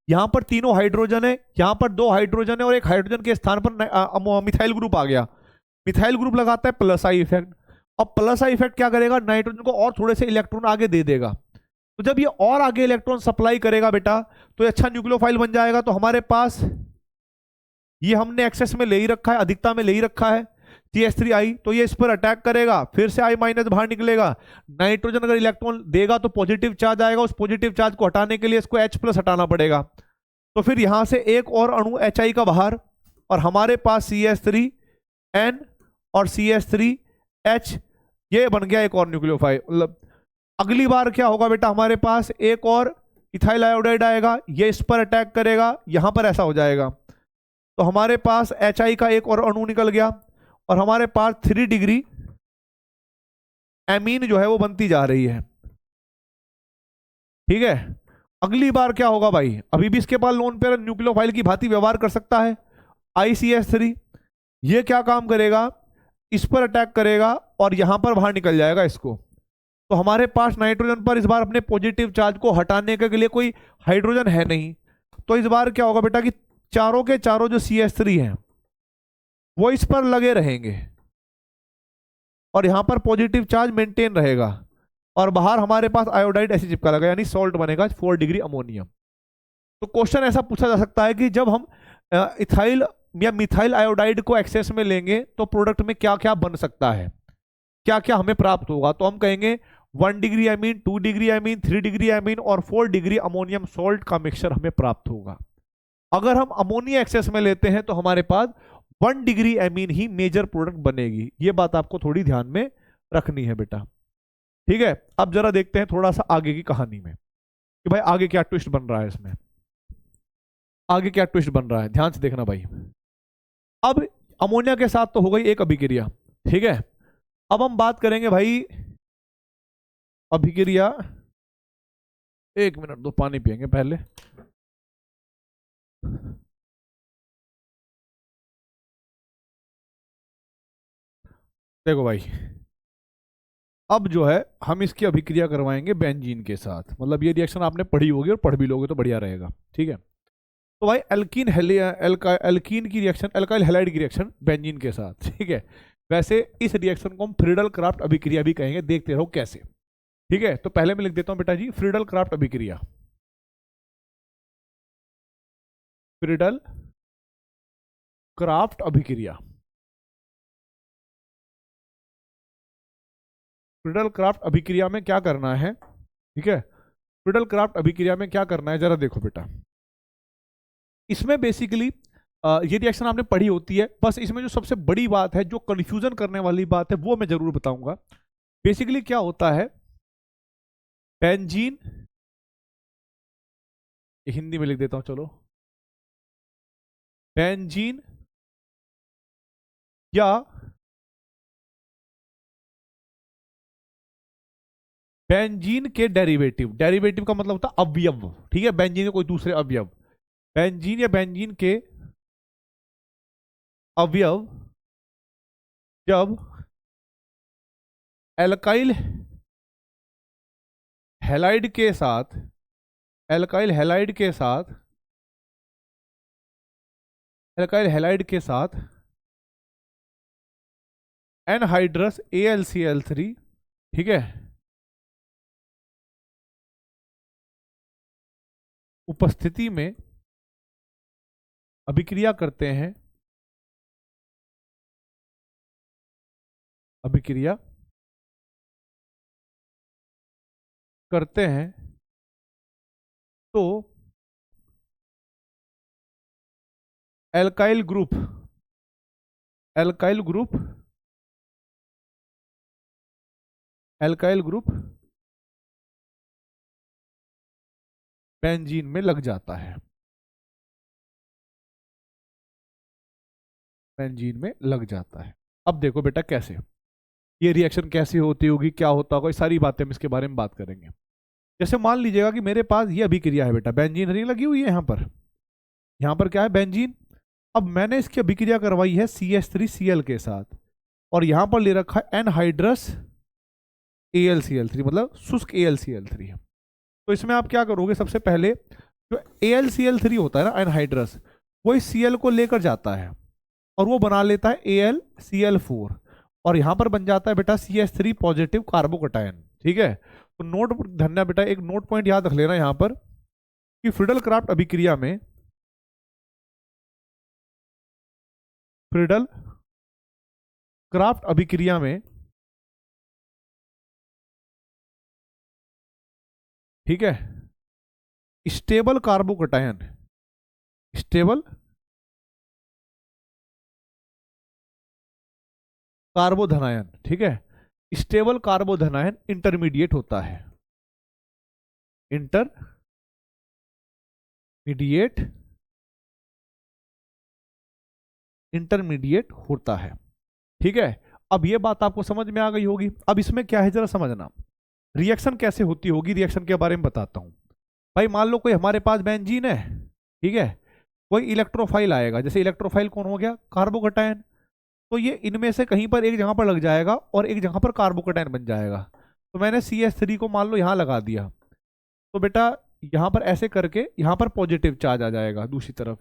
यहां पर तीनों हाइड्रोजन है, यहां पर 2 हाइड्रोजन है और एक हाइड्रोजन के स्थान पर मिथाइल ग्रुप आ गया। मिथाइल ग्रुप लगाता है प्लस आई इफेक्ट, और प्लस आई इफेक्ट क्या करेगा, नाइट्रोजन को और थोड़े से इलेक्ट्रॉन आगे दे देगा। तो जब ये और आगे इलेक्ट्रॉन सप्लाई करेगा बेटा, तो ये अच्छा न्यूक्लियोफाइल बन जाएगा। तो हमारे पास ये हमने एक्सेस में ले ही रखा है, अधिकता में ले ही रखा है CH3I, तो ये इस पर अटैक करेगा, फिर से I- बाहर निकलेगा। नाइट्रोजन अगर इलेक्ट्रॉन देगा तो पॉजिटिव चार्ज आएगा, उस पॉजिटिव चार्ज को हटाने के लिए इसको H+ हटाना पड़ेगा। तो फिर यहां से एक और अणु HI का बाहर, और हमारे पास CH3N और CH3H, ये बन गया एक और न्यूक्लियोफाइल। मतलब अगली बार क्या होगा बेटा, हमारे पास एक और इथाइल आयोडाइड आएगा, ये इस पर अटैक करेगा, यहां पर ऐसा हो जाएगा। तो हमारे पास HI का एक और अणु निकल गया, और हमारे पास 3 डिग्री एमीन जो है वो बनती जा रही है। ठीक है, अगली बार क्या होगा भाई, अभी भी इसके पास लोन पेयर न्यूक्लियोफाइल की भांति व्यवहार कर सकता है। ICH3 ये क्या काम करेगा, इस पर अटैक करेगा और यहां पर बाहर निकल जाएगा इसको। तो हमारे पास नाइट्रोजन पर इस बार अपने पॉजिटिव चार्ज को हटाने के लिए कोई हाइड्रोजन है नहीं। तो इस बार क्या होगा बेटा कि चारों के चारों जो CH3 हैं वो इस पर लगे रहेंगे और यहां पर पॉजिटिव चार्ज मेंटेन रहेगा। और बाहर हमारे पास आयोडाइड ऐसे चिपका लगा, यानी सॉल्ट बनेगा 4 डिग्री अमोनियम। तो क्वेश्चन ऐसा पूछा जा सकता है कि जब हम इथाइल या मिथाइल आयोडाइड को एक्सेस में लेंगे तो प्रोडक्ट में क्या क्या बन सकता है, क्या क्या हमें प्राप्त होगा। तो हम कहेंगे 1 degree amine, 2 degree amine, 3 degree amine और 4 डिग्री अमोनियम सॉल्ट का मिक्सचर हमें प्राप्त होगा। अगर हम अमोनिया एक्सेस में लेते हैं तो हमारे पास 1 डिग्री एमीन ही मेजर प्रोडक्ट बनेगी। ये बात आपको थोड़ी ध्यान में रखनी है बेटा, ठीक है। अब जरा देखते हैं थोड़ा सा आगे की कहानी में कि भाई आगे क्या ट्विस्ट बन रहा है इसमें, आगे क्या ट्विस्ट बन रहा है, ध्यान से देखना भाई। अब अमोनिया के साथ तो हो गई एक अभिक्रिया, ठीक है। अब हम बात करेंगे भाई अभिक्रिया, 1 मिनट दो, पानी पियेंगे पहले। देखो भाई, अब जो है हम इसकी अभिक्रिया करवाएंगे बेंजीन के साथ, मतलब ये रिएक्शन आपने पढ़ी होगी और पढ़ भी लोगे तो बढ़िया रहेगा, ठीक है। तो भाई एल्कीन की रिएक्शन, अल्काइल हैलाइड की रिएक्शन बेंजीन के साथ, ठीक है। वैसे इस रिएक्शन को हम फ्रीडल क्राफ्ट अभिक्रिया भी कहेंगे, देखते रहो कैसे, ठीक है। तो पहले मैं लिख देता हूं बेटा जी फ्रीडल क्राफ्ट अभिक्रिया, फ्रीडल क्राफ्ट अभिक्रिया। फ्रीडल क्राफ्ट अभिक्रिया में क्या करना है, ठीक है। फ्रीडल क्राफ्ट अभिक्रिया में क्या करना है जरा देखो बेटा। इसमें बेसिकली ये रिएक्शन आपने पढ़ी होती है, बस इसमें जो सबसे बड़ी बात है, जो कंफ्यूजन करने वाली बात है, वो मैं जरूर बताऊंगा। बेसिकली क्या होता है, बेंजीन, हिंदी में लिख देता हूं चलो, बेंजीन या बेंजीन के डेरिवेटिव, डेरिवेटिव का मतलब होता है अवयव, ठीक है। बेंजीन के कोई दूसरे अवयव, बेंजीन या बेंजीन के अवयव जब एल्काइल हैलाइड के साथ, एल्काइल हैलाइड के साथ, एल्काइल हैलाइड के साथ एनहाइड्रस AlCl3, ठीक है, उपस्थिति में अभिक्रिया करते हैं, अभिक्रिया करते हैं, तो alkyl group, alkyl group, alkyl group benzene में लग जाता है, बेंजीन में लग जाता है। अब देखो बेटा कैसे, ये रिएक्शन कैसी होती होगी, क्या होता होगा, ये सारी बातें हम इसके बारे में बात करेंगे। जैसे मान लीजिएगा कि मेरे पास ये अभिक्रिया है बेटा, बेंजीन रिंग लगी हुई है यहाँ पर क्या है बेंजीन। अब मैंने इसकी अभिक्रिया करवाई है CH3Cl के साथ, और यहाँ पर ले रखा है एनहाइड्रस AlCl3, मतलब शुष्क AlCl3। तो इसमें आप क्या करोगे, सबसे पहले जो AlCl3 होता है ना एनहाइड्रस, वो इस Cl को लेकर जाता है और वो बना लेता है AlCl4, और यहां पर बन जाता है बेटा CH3 पॉजिटिव कार्बोकटायन, ठीक है। तो नोट धन्य बेटा, एक नोट पॉइंट याद रख लेना यहां पर कि फ्रीडल क्राफ्ट अभिक्रिया में, फ्रीडल क्राफ्ट अभिक्रिया में, ठीक है, स्टेबल कार्बोकटायन, स्टेबल कार्बोधनायन, ठीक है, स्टेबल कार्बोधनायन इंटरमीडिएट होता है, इंटरमीडिएट, इंटरमीडिएट होता है, ठीक है। अब ये बात आपको समझ में आ गई होगी। अब इसमें क्या है जरा समझना, रिएक्शन कैसे होती होगी, रिएक्शन के बारे में बताता हूं। भाई मान लो कोई हमारे पास बेंजीन है, ठीक है, कोई इलेक्ट्रोफाइल आएगा, जैसे इलेक्ट्रोफाइल कौन हो गया, कार्बोकटायन। तो ये इनमें से कहीं पर एक जगह पर लग जाएगा और एक जगह पर कार्बोकटायन बन जाएगा। तो मैंने CH3 को मान लो यहाँ लगा दिया, तो बेटा यहाँ पर ऐसे करके यहाँ पर पॉजिटिव चार्ज आ जाएगा दूसरी तरफ,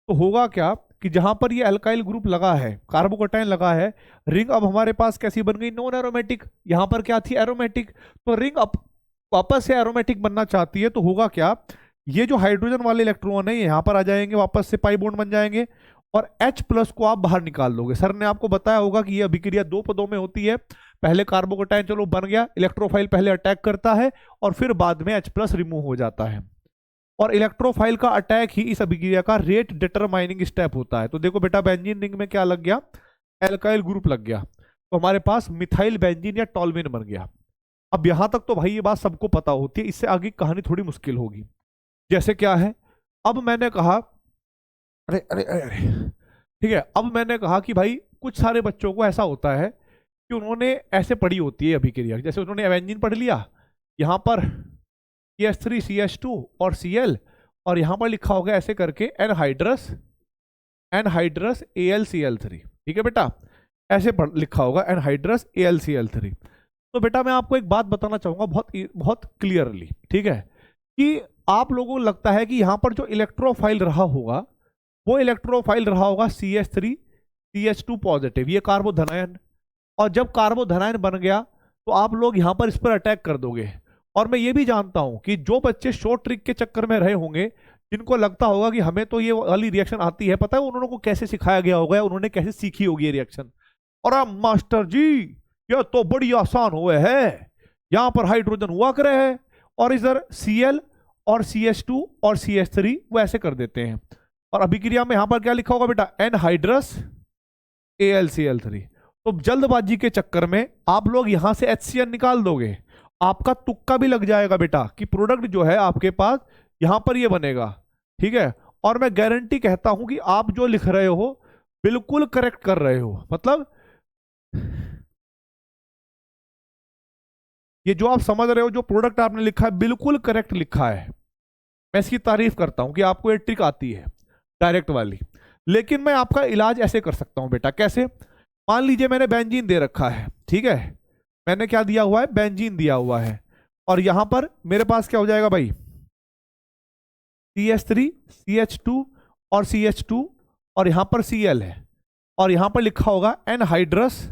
तो होगा क्या कि जहां पर ये अल्काइल ग्रुप लगा है, कार्बोकटायन लगा है, रिंग अब हमारे पास कैसी बन गई, नॉन एरोमेटिक। यहां पर क्या थी, एरोमेटिक। तो रिंग अब वापस से एरोमेटिक बनना चाहती है, तो होगा क्या, ये जो हाइड्रोजन वाले इलेक्ट्रॉन है यहाँ पर आ जाएंगे, वापस से पाई बॉन्ड बन जाएंगे, और H प्लस को आप बाहर निकाल दोगे। सर ने आपको बताया होगा कि ये अभिक्रिया दो पदों में होती है। पहले कार्बोकटायन चलो बन गया, इलेक्ट्रोफाइल पहले अटैक करता है और फिर बाद में H प्लस रिमूव हो जाता है। और इलेक्ट्रोफाइल का अटैक ही इस अभिक्रिया का रेट डिटरमाइनिंग स्टेप होता है। तो देखो बेटा, बेंजीन रिंग में क्या लग गया, एल्काइल ग्रुप लग गया, तो हमारे पास मिथाइल बेंजीन या टॉल्यूइन बन गया। अब यहां तक तो भाई ये बात सबको पता होती है, इससे आगे कहानी थोड़ी मुश्किल होगी। जैसे क्या है, अब मैंने कहा, अरे अरे अरे अरे, ठीक है, अब मैंने कहा कि भाई कुछ सारे बच्चों को ऐसा होता है कि उन्होंने ऐसे पढ़ी होती है अभिक्रिया, जैसे उन्होंने एवेंजिन पढ़ लिया, यहाँ पर CH3 CH2 और Cl, और यहाँ पर लिखा होगा ऐसे करके एनहाइड्रस AlCl3। ठीक है बेटा, ऐसे लिखा होगा एनहाइड्रस AlCl3। तो बेटा मैं आपको एक बात बताना चाहूंगा बहुत बहुत क्लियरली, ठीक है, कि आप लोगों को लगता है कि यहाँ पर जो इलेक्ट्रोफाइल रहा होगा वो इलेक्ट्रोफाइल रहा होगा CH3 CH2 पॉजिटिव, ये कार्बोधनायन। और जब कार्बोधनायन बन गया तो आप लोग यहाँ पर इस पर अटैक कर दोगे। और मैं ये भी जानता हूं कि जो बच्चे शॉर्ट ट्रिक के चक्कर में रहे होंगे, जिनको लगता होगा कि हमें तो ये वाली रिएक्शन आती है, पता है उन्होंने को कैसे सिखाया गया होगा, उन्होंने कैसे सीखी होगी ये रिएक्शन। और अब मास्टर जी ये तो बड़ी आसान हुए है, यहाँ पर हाइड्रोजन हुआ करे है और इधर Cl और CH2 और CH3 वो ऐसे कर देते हैं। और अभिक्रिया में यहां पर क्या लिखा होगा बेटा, एनहाइड्रस AlCl3। तो जल्दबाजी के चक्कर में आप लोग यहां से HCl निकाल दोगे, आपका तुक्का भी लग जाएगा बेटा कि प्रोडक्ट जो है आपके पास यहां पर ये बनेगा। ठीक है, और मैं गारंटी कहता हूं कि आप जो लिख रहे हो बिल्कुल करेक्ट कर रहे हो, मतलब ये जो आप समझ रहे हो, जो प्रोडक्ट आपने लिखा है बिल्कुल करेक्ट लिखा है। मैं इसकी तारीफ करता हूं कि आपको ये ट्रिक आती है डायरेक्ट वाली। लेकिन मैं आपका इलाज ऐसे कर सकता हूं बेटा, कैसे, मान लीजिए मैंने बेंजीन दे रखा है, ठीक है, मैंने क्या दिया हुआ है, बेंजीन दिया हुआ है, और यहां पर मेरे पास क्या हो जाएगा भाई, CH3 CH2 और CH2, और यहां पर Cl है, और यहां पर लिखा होगा एनहाइड्रस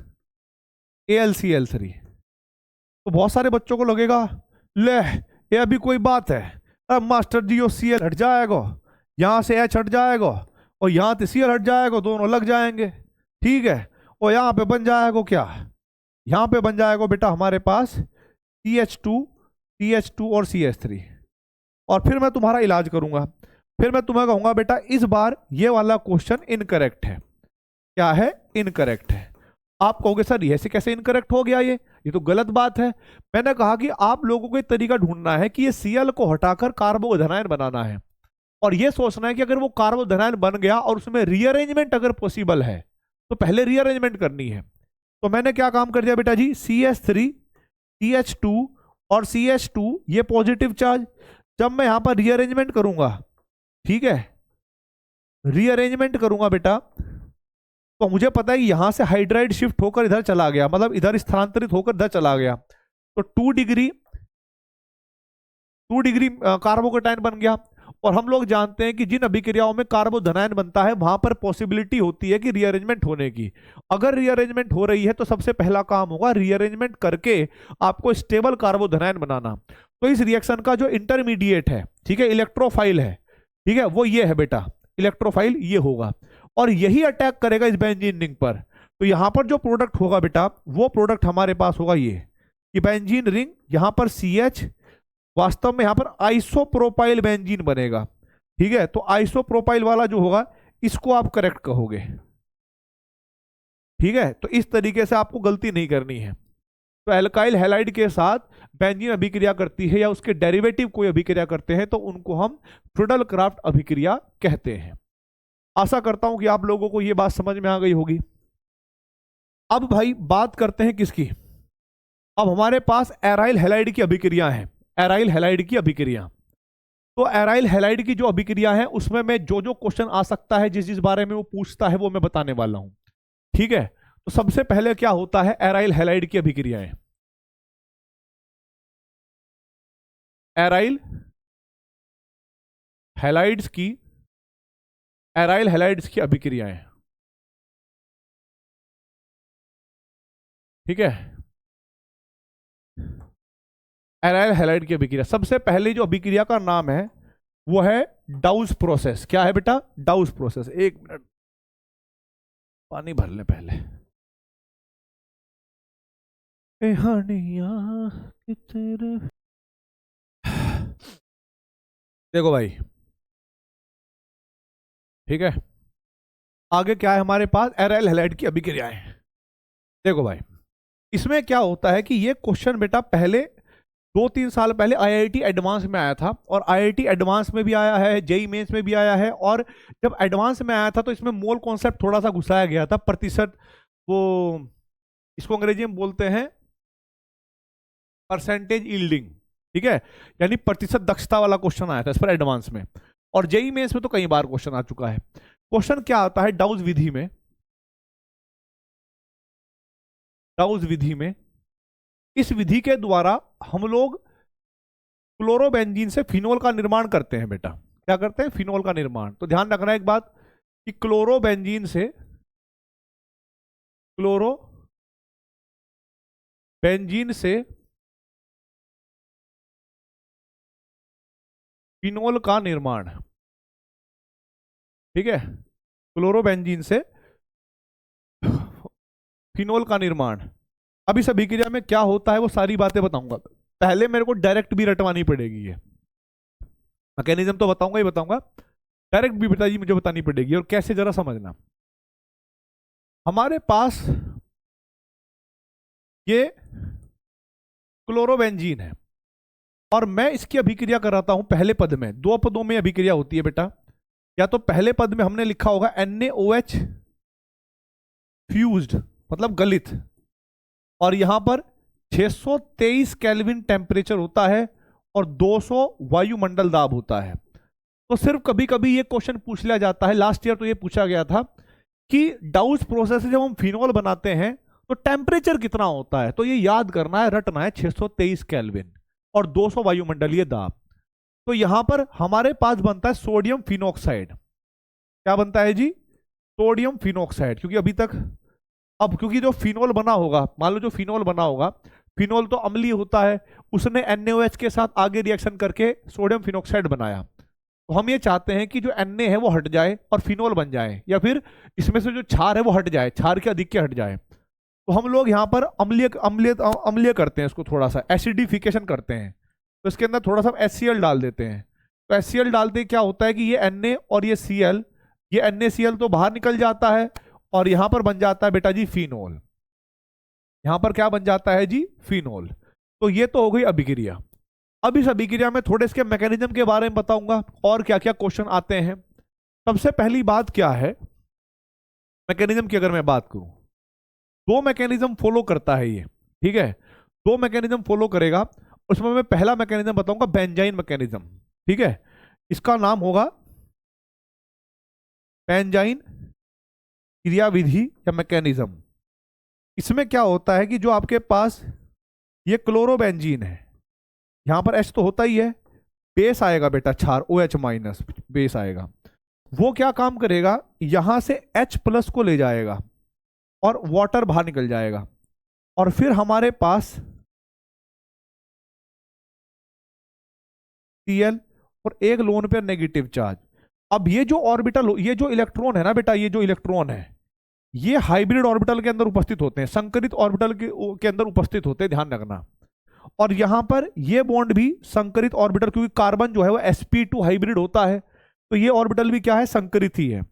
AlCl3। तो बहुत सारे बच्चों को लगेगा ले ये अभी कोई बात है, अब मास्टर जी Cl हट जाएगा, यहां से H हट जाएगा और यहां से Cl हट जाएगा, दोनों लग जाएंगे, ठीक है, और यहां पे बन जाएगा क्या, यहां पे बन जाएगा बेटा हमारे पास CH2 और CH3। और फिर मैं तुम्हारा इलाज करूंगा, फिर मैं तुम्हें कहूंगा बेटा इस बार ये वाला क्वेश्चन इनकरेक्ट है। क्या है, इनकरेक्ट है। आप कहोगे सर ये से कैसे इनकरेक्ट हो गया, ये तो गलत बात है। मैंने कहा कि आप लोगों को एक तरीका ढूंढना है कि ये Cl को हटाकर कार्बोधनायन बनाना है, और ये सोचना है कि अगर वो कार्बोधनायन बन गया और उसमें रीअरेंजमेंट अगर पॉसिबल है तो पहले रीअरेंजमेंट करनी है। तो मैंने क्या काम कर दिया बेटा जी, CH3 CH2 और CH2 ये पॉजिटिव चार्ज, जब मैं यहां पर रीअरेंजमेंट करूंगा, ठीक है, रीअरेंजमेंट करूंगा बेटा, तो मुझे पता है कि यहां से हाइड्राइड शिफ्ट होकर इधर चला गया, मतलब इधर स्थानांतरित होकर इधर चला गया, तो 2 डिग्री कार्बोकटायन बन गया। और हम लोग जानते हैं कि जिन अभिक्रियाओं में कार्बोधनायन बनता है वहां पर पॉसिबिलिटी होती है कि रीअरेंजमेंट होने की। अगर रीअरेंजमेंट हो रही है तो सबसे पहला काम होगा रीअरेंजमेंट करके आपको स्टेबल कार्बोधनायन बनाना। तो इस रिएक्शन का जो इंटरमीडिएट है, ठीक है, इलेक्ट्रोफाइल है, ठीक है, वो ये है बेटा, इलेक्ट्रोफाइल ये होगा, और यही अटैक करेगा इस बेंजीन रिंग पर। तो यहां पर जो प्रोडक्ट होगा बेटा, वो प्रोडक्ट हमारे पास होगा ये कि बेंजीन रिंग, यहां पर CH, वास्तव में यहां पर आइसोप्रोपाइल बेंजीन बनेगा। ठीक है, तो आइसोप्रोपाइल वाला जो होगा इसको आप करेक्ट कहोगे। ठीक है, तो इस तरीके से आपको गलती नहीं करनी है। तो एल्काइल हैलाइड के साथ बेंजीन अभिक्रिया करती है या उसके डेरिवेटिव कोई अभिक्रिया करते हैं तो उनको हम फ्रीडल क्राफ्ट अभिक्रिया कहते हैं। आशा करता हूं कि आप लोगों को यह बात समझ में आ गई होगी। अब भाई बात करते हैं किसकी, अब हमारे पास एराइल हैलाइड की अभिक्रिया है, एराइल हैलाइड की अभिक्रिया। तो एराइल हैलाइड की जो अभिक्रिया है उसमें मैं जो जो क्वेश्चन आ सकता है, जिस जिस बारे में वो पूछता है वो मैं बताने वाला हूं। ठीक है, तो सबसे पहले क्या होता है एराइल हैलाइड की अभिक्रियाएं, एराइल हैलाइड्स की एराइल हैलाइड्स की अभिक्रियाएं। ठीक है, एराइल हैलाइड की अभिक्रिया, सबसे पहले जो अभिक्रिया का नाम है वो है डाउस प्रोसेस। क्या है बेटा? डाउस प्रोसेस। एक मिनट पानी भर ले पहले। देखो भाई, ठीक है, आगे क्या है हमारे पास? एराइल हैलाइड की अभिक्रियाएं। देखो भाई, इसमें क्या होता है कि ये क्वेश्चन बेटा पहले 2-3 साल पहले आईआईटी एडवांस में आया था, और आईआईटी एडवांस में भी आया है, जेई मेंस में भी आया है, और जब एडवांस में आया था तो इसमें मोल कॉन्सेप्ट थोड़ा सा घुसाया गया था, प्रतिशत, वो इसको अंग्रेजी में बोलते हैं परसेंटेज यील्डिंग। ठीक है, यानी प्रतिशत दक्षता वाला क्वेश्चन आया था इस पर एडवांस में, और जेई मेंस में तो कई बार क्वेश्चन आ चुका है। क्वेश्चन क्या आता है डाउस विधि में? डाउस विधि में, इस विधि के द्वारा हम लोग क्लोरोबेंजीन से फिनोल का निर्माण करते हैं बेटा। क्या करते हैं? फिनोल का निर्माण। तो ध्यान रखना एक बात कि क्लोरोबेंजीन से फिनोल का निर्माण। ठीक है, क्लोरोबेंजीन से फिनोल का निर्माण। अब इस अभिक्रिया में क्या होता है वो सारी बातें बताऊंगा। पहले मेरे को डायरेक्ट भी रटवानी पड़ेगी, ये मैकेनिज्म तो बताऊंगा ही बताऊंगा, डायरेक्ट भी बेटा जी मुझे बतानी पड़ेगी। और कैसे, जरा समझना। हमारे पास ये क्लोरोबेंजीन है, और मैं इसकी अभिक्रिया कराता हूं पहले पद में। दो पदों में अभिक्रिया होती है बेटा। या तो पहले पद में हमने लिखा होगा NaOH फ्यूज्ड, मतलब गलित, और यहां पर 623 केल्विन टेम्परेचर होता है और 200 वायुमंडल दाब होता है। तो सिर्फ कभी कभी ये क्वेश्चन पूछ लिया जाता है, लास्ट ईयर तो ये पूछा गया था कि डाउस प्रोसेस से जब हम फिनोल बनाते हैं तो टेम्परेचर कितना होता है। तो ये याद करना है, रटना है, 623 केल्विन और 200 वायुमंडलीय दाब। तो यहां पर हमारे पास बनता है सोडियम फिनॉक्साइड। क्या बनता है जी? Sodium phenoxide. क्योंकि अभी तक, अब क्योंकि जो फिनोल बना होगा, मान लो जो फिनोल बना होगा, फिनोल तो अम्लीय होता है, उसने NaOH के साथ आगे रिएक्शन करके सोडियम फिनॉक्साइड बनाया। तो हम ये चाहते हैं कि जो Na है वो हट जाए और फिनोल बन जाए, या फिर इसमें से जो क्षार है वो हट जाए, क्षार के अधिक के हट जाए। तो हम लोग यहाँ पर अम्लीय अम्लीय अम्लीय करते हैं, इसको थोड़ा सा एसिडिफिकेशन करते हैं। तो इसके अंदर थोड़ा सा HCl डाल देते हैं। तो HCl डालते क्या होता है कि ये Na और ये Cl, ये NaCl तो बाहर निकल जाता है, और यहां पर बन जाता है बेटा जी फिनोल। यहां पर क्या बन जाता है जी? फिनोल। तो ये तो हो गई अभिक्रिया। अब इस अभिक्रिया में थोड़े इसके मैकेनिज्म के बारे में बताऊंगा और क्या क्या क्वेश्चन आते हैं। सबसे पहली बात क्या है मैकेनिज्म की, अगर मैं बात करूं, दो मैकेनिज्म फॉलो करता है ये। ठीक है, दो मैकेनिज्म फॉलो करेगा। उसमें मैं पहला मैकेनिज्म बताऊंगा, बेंजाइन मैकेनिज्म। ठीक है, इसका नाम होगा बेंजाइन क्रियाविधि या मैकेनिज्म। इसमें क्या होता है कि जो आपके पास ये क्लोरोबेंजीन है, यहां पर H तो होता ही है, बेस आएगा बेटा क्षार OH माइनस बेस आएगा। वो क्या काम करेगा, यहां से H+ को ले जाएगा और वाटर बाहर निकल जाएगा, और फिर हमारे पास Cl और एक लोन पेयर नेगेटिव चार्ज। अब ये जो ऑर्बिटल, ये जो इलेक्ट्रॉन है ना बेटा, ये जो इलेक्ट्रॉन है ये हाइब्रिड ऑर्बिटल के अंदर उपस्थित होते हैं, संकरित ऑर्बिटल के अंदर उपस्थित होते हैं, ध्यान रखना। और यहां पर ये बॉन्ड भी संकरित ऑर्बिटल, क्योंकि कार्बन जो है वो sp2 हाइब्रिड होता है, तो ये ऑर्बिटल भी क्या है? संकरित ही है।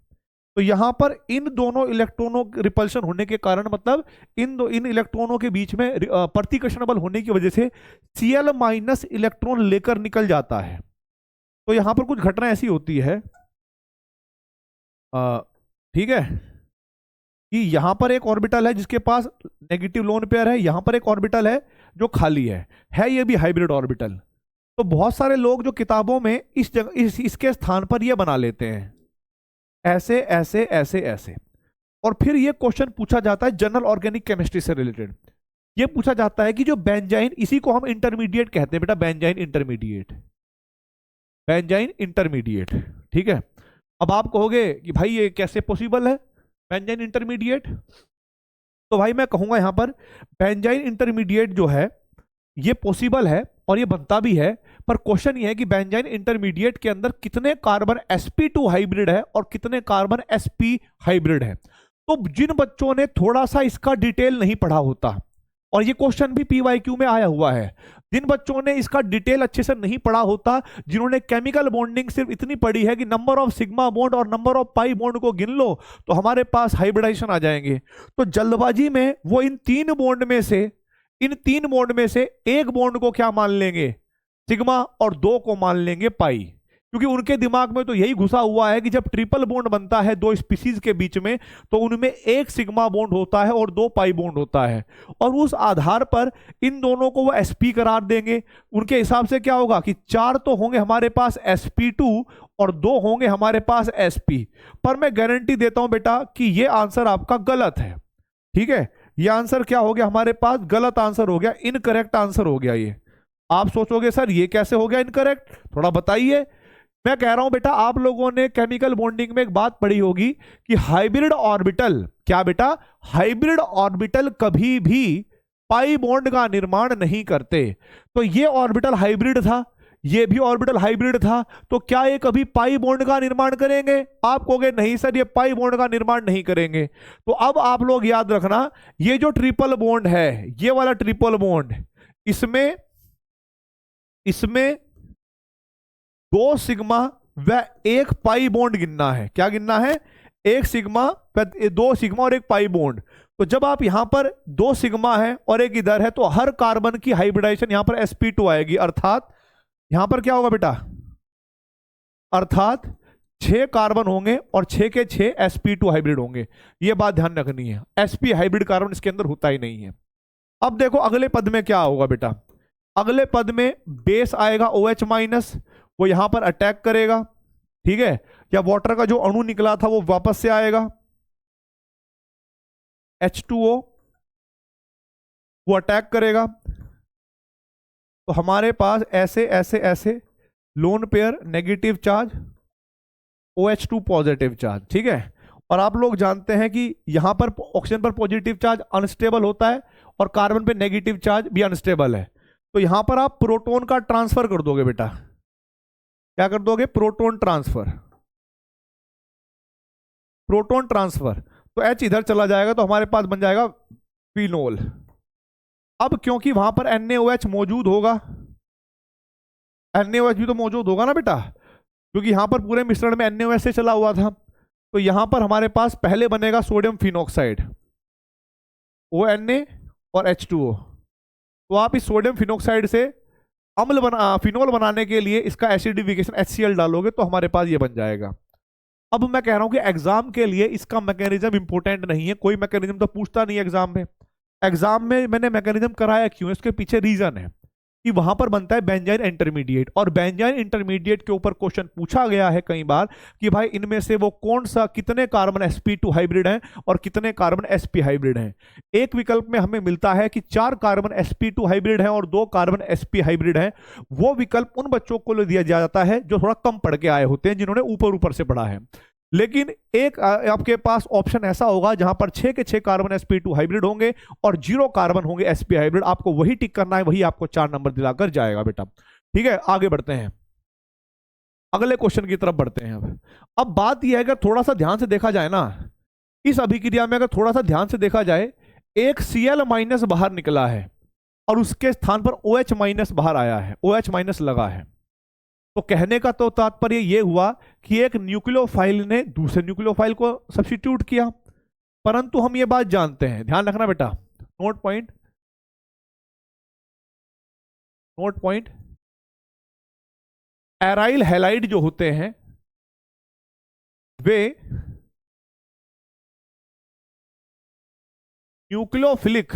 तो यहां पर इन दोनों इलेक्ट्रॉनों रिपल्शन होने के कारण, मतलब इन इलेक्ट्रॉनों के बीच में प्रतिकर्षण बल होने की वजह से Cl- इलेक्ट्रॉन लेकर निकल जाता है। तो यहां पर कुछ घटना ऐसी होती है, ठीक है, कि यहां पर एक ऑर्बिटल है जिसके पास नेगेटिव लोन पेयर है, यहां पर एक ऑर्बिटल है जो खाली है ये भी हाइब्रिड ऑर्बिटल। तो बहुत सारे लोग जो किताबों में इस जगह इसके स्थान पर ये बना लेते हैं, ऐसे ऐसे ऐसे ऐसे। और फिर ये क्वेश्चन पूछा जाता है जनरल ऑर्गेनिक केमिस्ट्री से रिलेटेड। ये पूछा जाता है कि जो बेंजाइन, इसी को हम इंटरमीडिएट कहते हैं बेटा, बेंजाइन इंटरमीडिएट, बेंजाइन इंटरमीडिएट। ठीक है, अब आप कहोगे कि भाई ये कैसे पॉसिबल है बेंजाइन इंटरमीडिएट, तो भाई मैं कहूंगा यहां पर बेंजाइन इंटरमीडिएट जो है ये पॉसिबल है और ये बनता भी है, पर क्वेश्चन ये है कि बेंजाइन इंटरमीडिएट के अंदर कितने कार्बन sp2 हाइब्रिड है और कितने कार्बन sp हाइब्रिड है। तो जिन बच्चों ने थोड़ा सा इसका डिटेल नहीं पढ़ा होता, और ये क्वेश्चन भी PYQ में आया हुआ है, जिन बच्चों ने इसका डिटेल अच्छे से नहीं पढ़ा होता, जिन्होंने केमिकल बॉन्डिंग सिर्फ इतनी पढ़ी है कि नंबर ऑफ सिग्मा बॉन्ड और नंबर ऑफ पाई बॉन्ड को गिन लो तो हमारे पास हाइब्रिडाइजेशन आ जाएंगे, तो जल्दबाजी में वो इन तीन बॉन्ड में से एक बॉन्ड को क्या मान लेंगे, सिग्मा, और दो को मान लेंगे पाई, क्योंकि उनके दिमाग में तो यही घुसा हुआ है कि जब ट्रिपल बॉन्ड बनता है दो स्पीसीज के बीच में तो उनमें एक सिग्मा बॉन्ड होता है और दो पाई बॉन्ड होता है, और उस आधार पर इन दोनों को वो sp करार देंगे। उनके हिसाब से क्या होगा कि चार तो होंगे हमारे पास sp2 और दो होंगे हमारे पास sp, पर मैं गारंटी देता हूं बेटा कि ये आंसर आपका गलत है। ठीक है, ये आंसर क्या हो गया हमारे पास, गलत आंसर हो गया, इनकरेक्ट आंसर हो गया ये। आप सोचोगे सर ये कैसे हो गया इनकरेक्ट, थोड़ा बताइए। मैं कह रहा हूं बेटा आप लोगों ने केमिकल बॉन्डिंग में एक बात पढ़ी होगी कि हाइब्रिड ऑर्बिटल, क्या बेटा, हाइब्रिड ऑर्बिटल कभी भी पाई बॉन्ड का निर्माण नहीं करते। तो ये ऑर्बिटल हाइब्रिड था, ये भी ऑर्बिटल हाइब्रिड था, तो क्या ये कभी पाई बॉन्ड का निर्माण करेंगे? आप कहोगे नहीं सर ये पाई बॉन्ड का निर्माण नहीं करेंगे। तो अब आप लोग याद रखना, ये जो ट्रिपल बॉन्ड है, ये वाला ट्रिपल बॉन्ड, इसमें दो सिग्मा व एक पाई बॉन्ड गिनना है। क्या गिनना है? एक सिग्मा, दो सिग्मा और एक पाई बॉन्ड। तो जब आप यहां पर दो सिग्मा है और एक इधर है तो हर कार्बन की हाइब्रिडाइजेशन यहां पर sp2 आएगी, अर्थात यहां पर क्या होगा बेटा, अर्थात 6 कार्बन होंगे और 6 के 6 sp2 हाइब्रिड होंगे। यह बात ध्यान रखनी है, sp हाइब्रिड कार्बन इसके अंदर होता ही नहीं है। अब देखो अगले पद में क्या होगा बेटा, अगले पद में बेस आएगा OH माइनस, वो यहां पर अटैक करेगा, ठीक है, या वाटर का जो अणु निकला था वो वापस से आएगा, H2O वो अटैक करेगा। तो हमारे पास ऐसे ऐसे ऐसे lone pair negative charge, OH2 positive charge, ठीक है। और आप लोग जानते हैं कि यहां पर ऑक्सीजन पर पॉजिटिव चार्ज अनस्टेबल होता है और कार्बन पे नेगेटिव चार्ज भी अनस्टेबल है। तो यहां पर आप प्रोटॉन का ट्रांसफर कर दोगे बेटा, क्या कर दोगे, प्रोटॉन ट्रांसफर, प्रोटॉन ट्रांसफर। तो H इधर चला जाएगा तो हमारे पास बन जाएगा फिनोल। अब क्योंकि वहां पर NaOH मौजूद होगा, NaOH भी तो मौजूद होगा ना बेटा, क्योंकि यहां पर पूरे मिश्रण में NaOH से चला हुआ था, तो यहां पर हमारे पास पहले बनेगा सोडियम फिनॉक्साइड, ONA और H2O। तो आप इस सोडियम फिनॉक्साइड से फिनोल बनाने के लिए इसका एसिडिफिकेशन HCl डालोगे तो हमारे पास ये बन जाएगा। अब मैं कह रहा हूं कि एग्जाम के लिए इसका मैकेनिज्म इंपॉर्टेंट नहीं है, कोई मैकेनिज्म तो पूछता नहीं एग्जाम में। एग्जाम में मैंने मैकेनिज्म कराया क्यों, इसके पीछे रीजन है कि वहां पर बनता है बेंजाइन इंटरमीडिएट, और बेंजाइन इंटरमीडिएट के ऊपर क्वेश्चन पूछा गया है कई बार कि भाई इनमें से वो कौन सा, कितने कार्बन sp2 हाइब्रिड हैं और कितने कार्बन sp हाइब्रिड हैं। एक विकल्प में हमें मिलता है कि 4 कार्बन sp2 हाइब्रिड हैं और 2 कार्बन sp हाइब्रिड हैं। वो विकल्प उन बच्चों को दिया जाता है जो थोड़ा कम पढ़ के आए होते हैं, जिन्होंने ऊपर ऊपर से पढ़ा है। लेकिन एक आपके पास ऑप्शन ऐसा होगा जहां पर 6 के 6 कार्बन sp2 हाइब्रिड होंगे और 0 कार्बन होंगे sp हाइब्रिड। आपको वही टिक करना है, वही आपको 4 नंबर दिलाकर जाएगा बेटा। ठीक है, आगे बढ़ते हैं, अगले क्वेश्चन की तरफ बढ़ते हैं। अब बात यह है, अगर थोड़ा सा ध्यान से देखा जाए ना, इस अभिक्रिया में अगर थोड़ा सा ध्यान से देखा जाए, एक Cl माइनस बाहर निकला है और उसके स्थान पर OH माइनस बाहर आया है, OH माइनस लगा है। तो कहने का तो तात्पर्य यह हुआ कि एक न्यूक्लियोफाइल ने दूसरे न्यूक्लियोफाइल को सब्स्टिट्यूट किया। परंतु हम ये बात जानते हैं, ध्यान रखना बेटा, नोट पॉइंट, एराइल हैलाइड जो होते हैं वे न्यूक्लियोफिलिक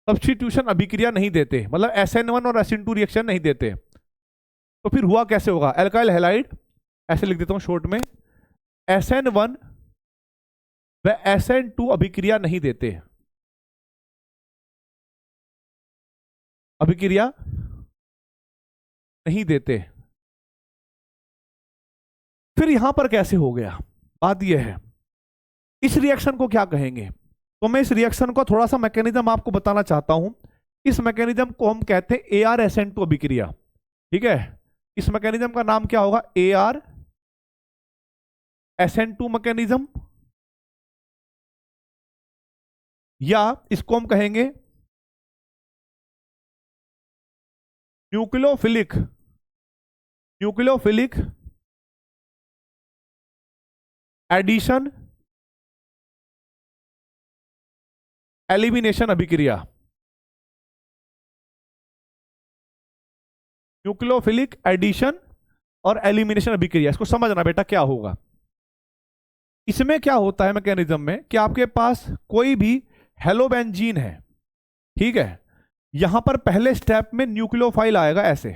सब्स्टिट्यूशन अभिक्रिया नहीं देते, मतलब SN1 और SN2 रिएक्शन नहीं देते। तो फिर हुआ कैसे होगा, एल्काइल हैलाइड, ऐसे लिख देता हूं शॉर्ट में, SN1 व SN2 अभिक्रिया नहीं देते, अभिक्रिया नहीं देते। फिर यहां पर कैसे हो गया, बात यह है इस रिएक्शन को क्या कहेंगे। तो मैं इस रिएक्शन को थोड़ा सा मैकेनिज्म आपको बताना चाहता हूं। इस मैकेनिज्म को हम कहते हैं AR-SN2 अभिक्रिया। ठीक है, इस मैकेनिज्म का नाम क्या होगा, AR-SN2 मैकेनिज्म, या इसको हम कहेंगे न्यूक्लियोफिलिक एडिशन एलिमिनेशन अभिक्रिया। न्यूक्लियोफिलिक एडिशन और एलिमिनेशन अभिक्रिया, इसको समझना बेटा क्या होगा। इसमें क्या होता है मैकेनिज्म में कि आपके पास कोई भी हेलोबेंजीन है, ठीक है, यहां पर पहले स्टेप में न्यूक्लियोफाइल आएगा ऐसे।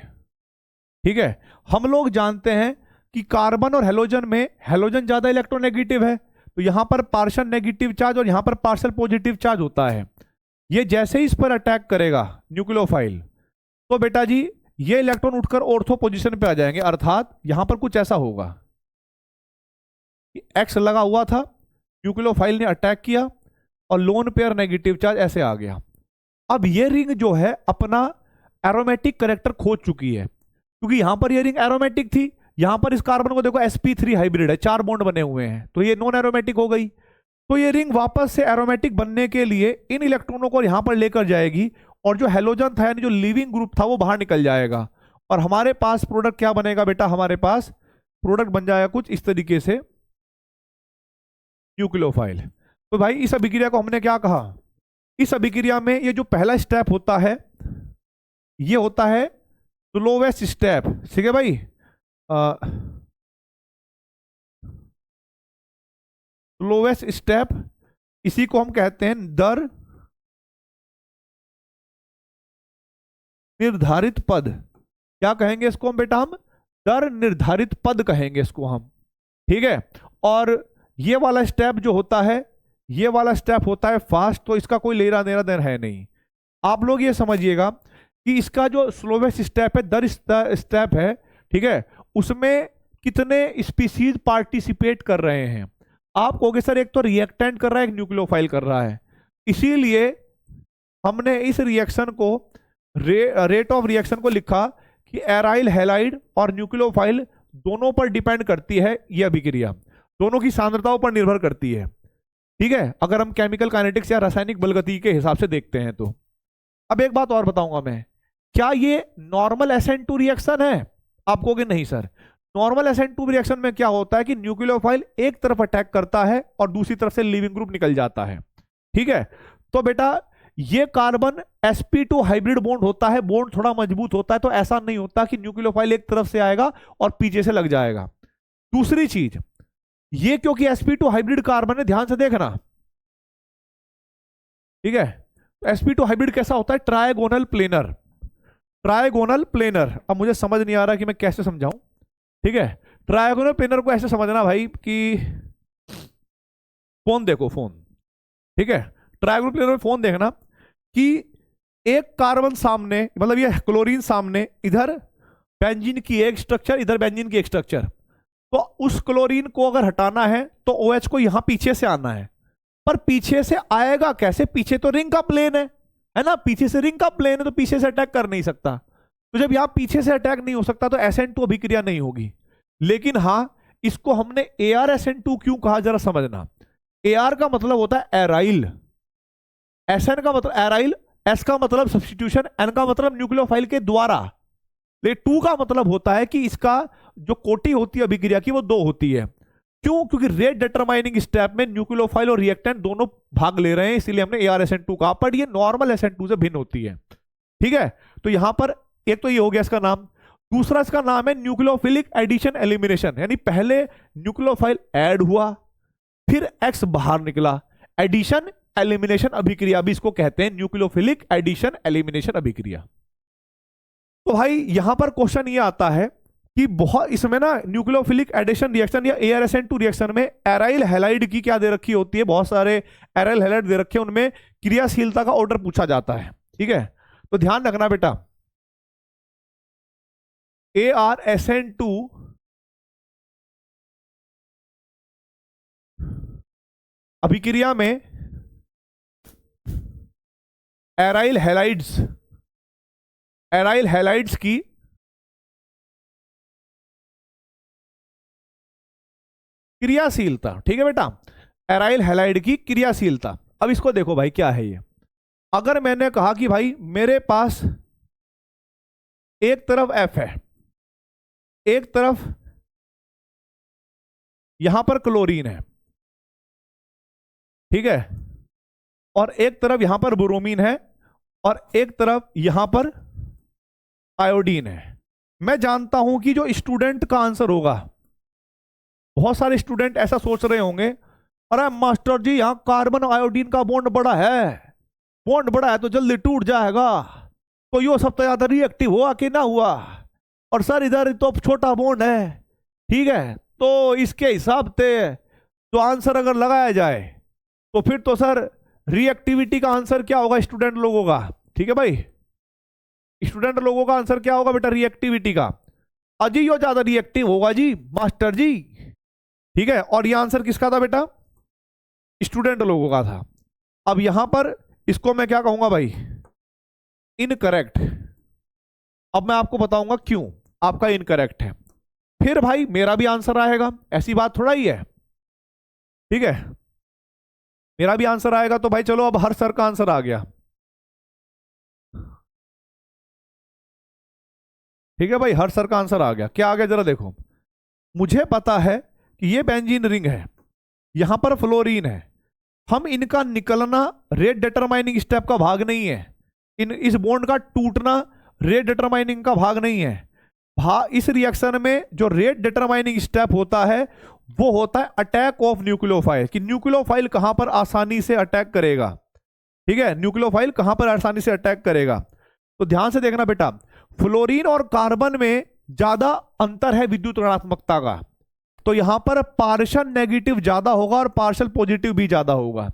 ठीक है, हम लोग जानते हैं कि कार्बन और हेलोजन में हेलोजन ज्यादा इलेक्ट्रोनेगेटिव है, तो यहां पर पार्शियल नेगेटिव चार्ज और यहां पर पार्शियल पॉजिटिव चार्ज होता है। ये जैसे ही इस पर अटैक करेगा न्यूक्लियोफाइल, तो बेटा जी ये इलेक्ट्रॉन उठकर ऑर्थो पोजीशन पे आ जाएंगे, अर्थात यहां पर कुछ ऐसा होगा, एक्स लगा हुआ था, न्यूक्लियोफाइल ने अटैक किया और लोन पेयर नेगेटिव चार्ज ऐसे आ गया। अब ये रिंग जो है अपना एरोमेटिक करेक्टर खोज चुकी है, क्योंकि यहां पर ये रिंग एरोमेटिक थी, यहां पर इस कार्बन को देखो sp3 हाइब्रिड है, 4 बॉन्ड बने हुए हैं, तो ये नॉन एरोमेटिक हो गई। तो ये रिंग वापस से एरोमेटिक बनने के लिए इन इलेक्ट्रॉनों को यहां पर लेकर जाएगी, और जो हेलोजन था यानी जो लिविंग ग्रुप था वो बाहर निकल जाएगा, और हमारे पास प्रोडक्ट क्या बनेगा बेटा, हमारे पास प्रोडक्ट बन जाएगा कुछ इस तरीके से, न्यूक्लियोफाइल। तो भाई इस अभिक्रिया को हमने क्या कहा, इस अभिक्रिया में ये जो पहला स्टेप होता है ये होता है स्लोवेस्ट स्टेप। ठीक है भाई, स्लोवेस्ट स्टेप, इसी को हम कहते हैं दर निर्धारित पद। क्या कहेंगे इसको हम बेटा, हम दर निर्धारित पद कहेंगे इसको हम। ठीक है, और ये वाला स्टेप जो होता है, ये वाला स्टेप होता है फास्ट, तो इसका कोई लेना देना देना है नहीं। आप लोग ये समझिएगा कि इसका जो स्लोवेस्ट स्टेप है, दर स्टेप है, ठीक है, उसमें कितने स्पीसीज पार्टिसिपेट कर रहे हैं। आप कहोगे सर एक तो रिएक्टेंट कर रहा है, एक न्यूक्लियोफाइल कर रहा है, इसीलिए हमने इस रिएक्शन को रेट ऑफ रिएक्शन को लिखा कि एराइल हैलाइड और न्यूक्लियोफाइल दोनों पर डिपेंड करती है यह अभिक्रिया, दोनों की सांद्रताओं पर निर्भर करती है। ठीक है, अगर हम केमिकल काइनेटिक्स या रासायनिक बलगति के हिसाब से देखते हैं तो। अब एक बात और बताऊंगा मैं, क्या ये नॉर्मल SN2 रिएक्शन है? आप कहोगे नहीं सर, नॉर्मल SN2 रिएक्शन में क्या होता है कि न्यूक्लियोफाइल एक तरफ अटैक करता है और दूसरी तरफ से लिविंग ग्रुप निकल जाता है। ठीक है, तो बेटा ये कार्बन sp2 हाइब्रिड बॉन्ड होता है, बॉन्ड थोड़ा मजबूत होता है, तो ऐसा नहीं होता कि न्यूक्लियोफाइल एक तरफ से आएगा और पीछे से लग जाएगा। दूसरी चीज, ये क्योंकि sp2 हाइब्रिड कार्बन है, ध्यान से देखना, ठीक है, sp2 हाइब्रिड कैसा होता है, ट्रायगोनल प्लेनर, ट्रायगोनल प्लेनर। अब मुझे समझ नहीं आ रहा कि मैं कैसे समझाऊं। ठीक है, ट्रायगोनल प्लेनर को ऐसे समझना भाई कि फोन देखो, फोन, ठीक है, ट्रायगोनल प्लेनर में फोन देखना कि एक कार्बन सामने, मतलब ये क्लोरीन सामने, इधर बेंजीन की एक स्ट्रक्चर, इधर बेंजीन की एक स्ट्रक्चर, तो उस क्लोरीन को अगर हटाना है तो OH को यहां पीछे से आना है, पर पीछे से आएगा कैसे, पीछे तो रिंग का प्लेन है ना, पीछे से रिंग का प्लेन है, तो पीछे से अटैक कर नहीं सकता। तो जब यहां पीछे से अटैक नहीं हो सकता तो SN2 अभिक्रिया नहीं होगी। लेकिन हां, इसको हमने AR-SN2 क्यों कहा, जरा समझना। AR का मतलब होता है एराइल, SN का मतलब एराइल, S का मतलब सब्स्टिट्यूशन, N का मतलब न्यूक्लियोफाइल के द्वारा, ले 2 का मतलब होता है कि इसका जो कोटि होती है अभिक्रिया की वो 2 होती है। क्यों, क्योंकि रेट डिटरमाइनिंग स्टेप में न्यूक्लियोफाइल और रिएक्टेंट दोनों भाग ले रहे हैं, इसलिए हमने AR-SN2 कहा, पर ये नॉर्मल SN2 से भिन्न होती है। ठीक है, तो यहां पर एक तो ये हो गया इसका नाम, दूसरा इसका नाम है न्यूक्लियोफिलिक एडिशन एलिमिनेशन, यानी पहले न्यूक्लियोफाइल ऐड हुआ, फिर X बाहर निकला, एडिशन एलिमिनेशन अभिक्रिया भी इसको कहते हैं, न्यूक्लियोफिलिक एडिशन एलिमिनेशन अभिक्रिया। तो भाई यहां पर क्वेश्चन ये आता है कि बहुत इसमें ना न्यूक्लियोफिलिक एडिशन रिएक्शन या AR-SN2 रिएक्शन में एराइल हैलाइड की क्या दे रखी होती है, बहुत सारे एराइल हैलाइड दे रखे हैं, उनमें क्रियाशीलता का ऑर्डर पूछा जाता है। ठीक है, तो ध्यान रखना बेटा, ArSN2 अभिक्रिया में एराइल हैलाइड्स की क्रियाशीलता, ठीक है बेटा, एराइल हैलाइड की क्रियाशीलता। अब इसको देखो भाई क्या है ये। अगर मैंने कहा कि भाई मेरे पास एक तरफ F है, एक तरफ यहां पर क्लोरीन है, ठीक है, और एक तरफ यहां पर ब्रोमीन है, और एक तरफ यहां पर आयोडीन है। मैं जानता हूं कि जो स्टूडेंट का आंसर होगा, बहुत सारे स्टूडेंट ऐसा सोच रहे होंगे, अरे मास्टर जी यहां कार्बन आयोडीन का बॉन्ड बड़ा है तो जल्दी टूट जाएगा, तो यो सब तो ज्यादा रिएक्टिव हुआ कि ना हुआ, और सर इधर तो छोटा बॉन्ड है, ठीक है, तो इसके हिसाब से तो आंसर अगर लगाया जाए तो फिर तो सर रिएक्टिविटी का आंसर क्या होगा स्टूडेंट लोगों का, ठीक है भाई, स्टूडेंट लोगों का आंसर क्या होगा बेटा रिएक्टिविटी का, अजी यो ज्यादा रिएक्टिव होगा जी मास्टर जी, ठीक है, और ये आंसर किसका था बेटा, स्टूडेंट लोगों का था। अब यहां पर इसको मैं क्या कहूंगा भाई, इनकरेक्ट। अब मैं आपको बताऊंगा क्यों आपका इनकरेक्ट है, फिर भाई मेरा भी आंसर आएगा, ऐसी बात थोड़ा ही है, ठीक है, मेरा भी आंसर आएगा। तो भाई चलो अब हर सर का आंसर आ गया, ठीक है भाई, हर सर का आंसर आ गया। क्या आ गया जरा देखो, मुझे पता है कि ये बेंजीन रिंग है, यहां पर फ्लोरीन है, हम इनका निकलना रेट डिटरमाइनिंग स्टेप का भाग नहीं है, इस बॉन्ड का टूटना रेट डिटरमाइनिंग का भाग नहीं है। इस रिएक्शन में जो रेट डिटरमाइनिंग स्टेप होता है वो होता है अटैक ऑफ न्यूक्लियोफाइल, कि न्यूक्लियोफाइल कहां पर आसानी से अटैक करेगा, ठीक है, न्यूक्लियोफाइल कहां पर आसानी से अटैक करेगा। तो ध्यान से देखना बेटा, फ्लोरीन और कार्बन में ज्यादा अंतर है विद्युत ऋणात्मकता का, तो यहां पर पार्शियल नेगेटिव ज्यादा होगा और पार्शियल पॉजिटिव भी ज्यादा होगा।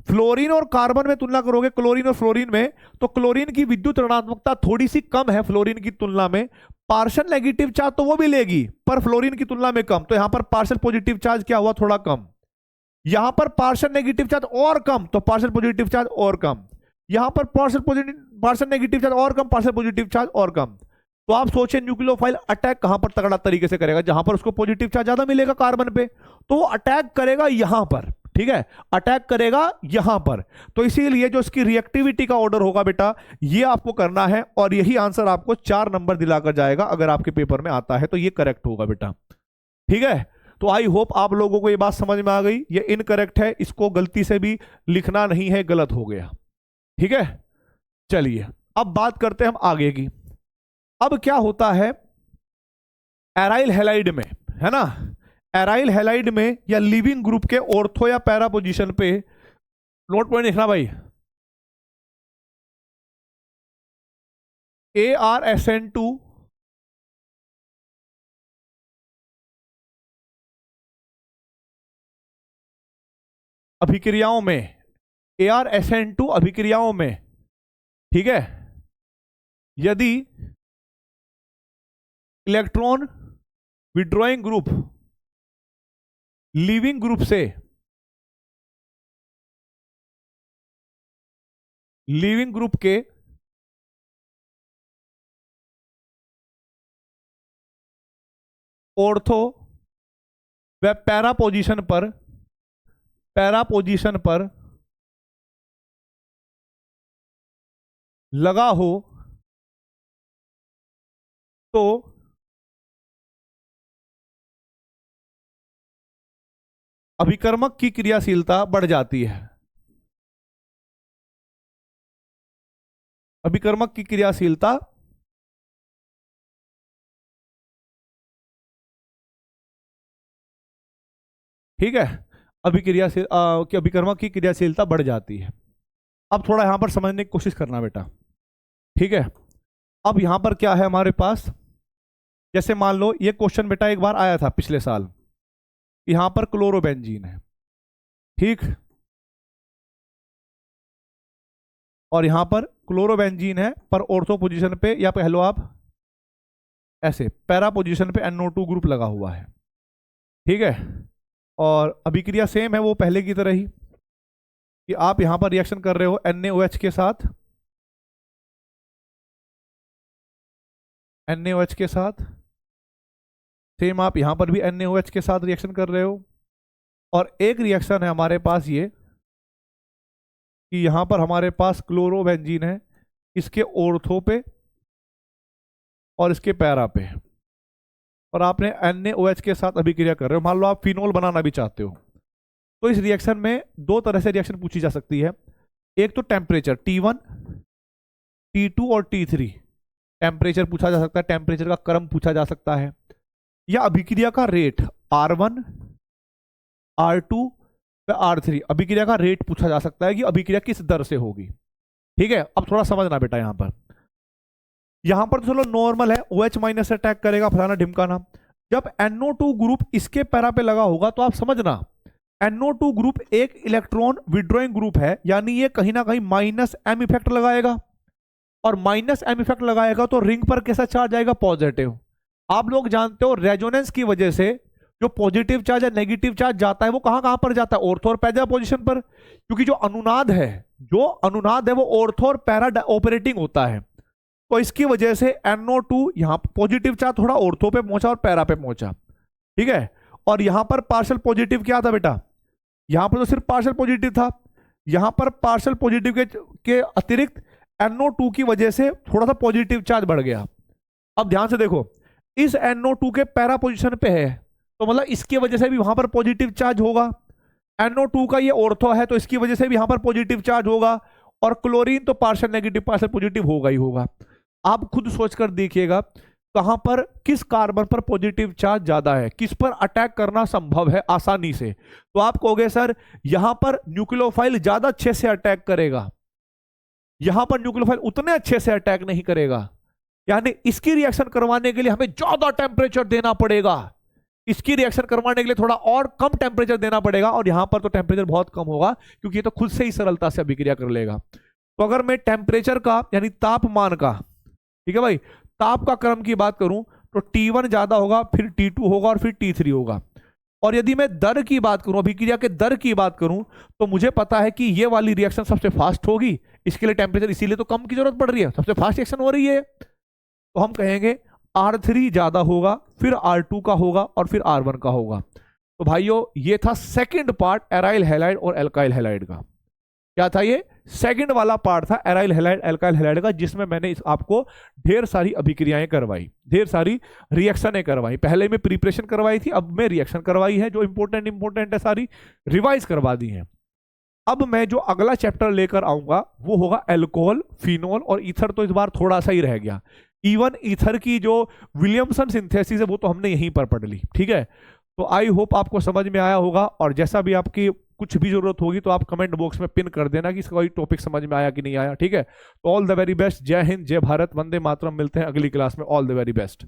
फ्लोरीन और कार्बन में तुलना करोगे क्लोरीन और फ्लोरीन में, तो क्लोरीन की विद्युत ऋणात्मकता थोड़ी सी कम है फ्लोरीन की तुलना में, पार्शियल नेगेटिव चार्ज तो वो भी लेगी पर फ्लोरीन की तुलना में कम, तो यहां पर पार्शियल पॉजिटिव चार्ज क्या हुआ, थोड़ा कम। यहां पर पार्शियल नेगेटिव चार्ज और कम तो पार्शियल पॉजिटिव चार्ज और कम, यहां पर पार्शियल नेगेटिव चार्ज और कम, पार्शियल पॉजिटिव चार्ज और कम। तो आप सोचें न्यूक्लियोफाइल अटैक कहां पर तगड़ा तरीके से करेगा, जहां पर उसको पॉजिटिव चार्ज ज्यादा मिलेगा कार्बन पे, तो वो अटैक करेगा यहां पर, ठीक है, अटैक करेगा यहां पर। तो इसीलिए जो इसकी रिएक्टिविटी का ऑर्डर होगा बेटा ये आपको करना है, और यही आंसर आपको 4 नंबर दिलाकर जाएगा अगर आपके पेपर में आता है, तो ये करेक्ट होगा बेटा, ठीक है। तो आई होप आप लोगों को ये बात समझ में आ गई, ये इनकरेक्ट है, इसको गलती से भी लिखना नहीं है, गलत हो गया, ठीक है। चलिए अब बात करते हैं हम आगे की। अब क्या होता है एराइल हैलाइड में, है ना, एराइल हैलाइड में या लिविंग ग्रुप के ऑर्थो या पैरा पोजीशन पे, नोट पॉइंट लिखना भाई, ArSN2 अभिक्रियाओं में, ArSN2 अभिक्रियाओं में, ठीक है, यदि electron withdrawing group leaving group से, लिविंग ग्रुप के ऑर्थो व पैरा पोजीशन पर लगा हो तो अभिकर्मक की क्रियाशीलता बढ़ जाती है, अभिकर्मक की क्रियाशीलता ठीक है, अभिकर्मक की क्रियाशीलता बढ़ जाती है। अब थोड़ा यहां पर समझने की कोशिश करना बेटा, ठीक है। अब यहां पर क्या है हमारे पास, जैसे मान लो ये क्वेश्चन बेटा एक बार आया था पिछले साल, यहां पर क्लोरोबेंजीन है, ठीक, और यहां पर क्लोरोबेंजीन है पर ऑर्थो पोजीशन पे, या कह लो आप ऐसे पैरा पोजीशन पे NO2 ग्रुप लगा हुआ है, ठीक है। और अभिक्रिया सेम है वो पहले की तरह ही, कि आप यहां पर रिएक्शन कर रहे हो NaOH के साथ, NaOH के साथ, सेम आप यहां पर भी NaOH के साथ रिएक्शन कर रहे हो। और एक रिएक्शन है हमारे पास ये कि यहां पर हमारे पास क्लोरोबेंजीन है, इसके ऑर्थो पे और इसके पैरा पे, और आपने NaOH के साथ अभिक्रिया कर रहे हो। मान लो आप फिनोल बनाना भी चाहते हो, तो इस रिएक्शन में दो तरह से रिएक्शन पूछी जा सकती है। एक तो टेम्परेचर T1, T2 और T3 टेम्परेचर पूछा जा सकता है, टेम्परेचर का क्रम पूछा जा सकता है, या अभिक्रिया का रेट R1, R2 या R3 अभिक्रिया का रेट पूछा जा सकता है कि अभिक्रिया किस दर से होगी। ठीक है, अब थोड़ा समझना बेटा, यहां पर तो चलो नॉर्मल है, OH माइनस से अटैक करेगा फलाना ढिमकाना। जब NO2 ग्रुप इसके पैरा पे लगा होगा तो आप समझना NO2 ग्रुप एक इलेक्ट्रॉन विड्रॉइंग ग्रुप है, यानी ये कहीं ना कहीं माइनस M इफेक्ट लगाएगा, और माइनस M इफेक्ट लगाएगा तो रिंग पर कैसा चार्ज आएगा? पॉजिटिव। आप लोग जानते हो रेजोनेंस की वजह से जो पॉजिटिव चार्ज या नेगेटिव चार्ज जाता है वो कहां कहां पर जाता है? ऑर्थो और पैरा पोजीशन पर, क्योंकि जो अनुनाद है वो ऑर्थो और पैरा ऑपरेटिंग होता है। तो इसकी वजह से NO2 यहां पॉजिटिव चार्ज थोड़ा ऑर्थो पे पहुंचा और पैरा पे पहुंचा, ठीक है। और यहां पर पार्शियल पॉजिटिव क्या था बेटा? यहां पर तो सिर्फ पार्शियल पॉजिटिव था, यहां पर पार्शियल पॉजिटिव के अतिरिक्त NO2 की वजह से थोड़ा सा पॉजिटिव चार्ज बढ़ गया। अब ध्यान से देखो, इस NO2 के पैरा पोजीशन पे है, तो मतलब इसकी वजह से भी वहां पर पॉजिटिव चार्ज होगा। NO2 का ये ऑर्थो है, तो इसकी वजह से भी यहां पर पॉजिटिव चार्ज होगा। और क्लोरीन तो पार्शियल नेगेटिव पार्शियल पॉजिटिव होगा ही होगा। आप खुद सोचकर देखिएगा कहां पर किस कार्बन पर पॉजिटिव चार्ज ज्यादा है, किस पर अटैक करना संभव है आसानी से। तो आप कहोगे सर यहां पर न्यूक्लियोफाइल ज्यादा अच्छे से अटैक करेगा, यहां पर न्यूक्लियोफाइल उतने अच्छे से अटैक नहीं करेगा, यानी इसकी रिएक्शन करवाने के लिए हमें ज्यादा टेम्परेचर देना पड़ेगा, इसकी रिएक्शन करवाने के लिए थोड़ा और कम टेम्परेचर देना पड़ेगा, और यहां पर तो टेम्परेचर बहुत कम होगा क्योंकि ये तो खुद से ही सरलता से अभिक्रिया कर लेगा। तो अगर मैं टेम्परेचर का यानी तापमान का, ठीक है भाई, ताप का क्रम की बात करूं तो T1 ज्यादा होगा, फिर T2 होगा और फिर T3 होगा। और यदि मैं दर की बात करूं, अभिक्रिया के दर की बात करूं, तो मुझे पता है कि ये वाली रिएक्शन सबसे फास्ट होगी, इसके लिए टेम्परेचर इसीलिए तो कम की जरूरत पड़ रही है, सबसे फास्ट रिएक्शन हो रही है। तो हम कहेंगे R3 ज्यादा होगा, फिर R2 का होगा और फिर R1 का होगा। तो भाइयों ये था सेकंड पार्ट एराइल हैलाइड और एल्काइल हैलाइड का। क्या था ये? सेकंड वाला पार्ट था एराइल हैलाइड एल्काइल हैलाइड का, जिसमें मैंने आपको ढेर सारी अभिक्रियाएं करवाई, ढेर सारी रिएक्शनें करवाई। पहले में प्रिपरेशन करवाई थी, अब मैं रिएक्शन करवाई है, जो इंपॉर्टेंट है सारी रिवाइज करवा दी है। अब मैं जो अगला चैप्टर लेकर आऊंगा वो होगा एल्कोहल, फिनोल और ईथर। तो इस बार थोड़ा सा ही रह गया, इवन ईथर की जो विलियमसन सिंथेसिस है वो तो हमने यहीं पर पढ़ ली, ठीक है। तो आई होप आपको समझ में आया होगा, और जैसा भी आपकी कुछ भी जरूरत होगी तो आप कमेंट बॉक्स में पिन कर देना कि कोई टॉपिक समझ में आया कि नहीं आया, ठीक है। तो ऑल द वेरी बेस्ट, जय हिंद, जय भारत, वंदे मातरम। मिलते हैं अगली क्लास में, ऑल द वेरी बेस्ट।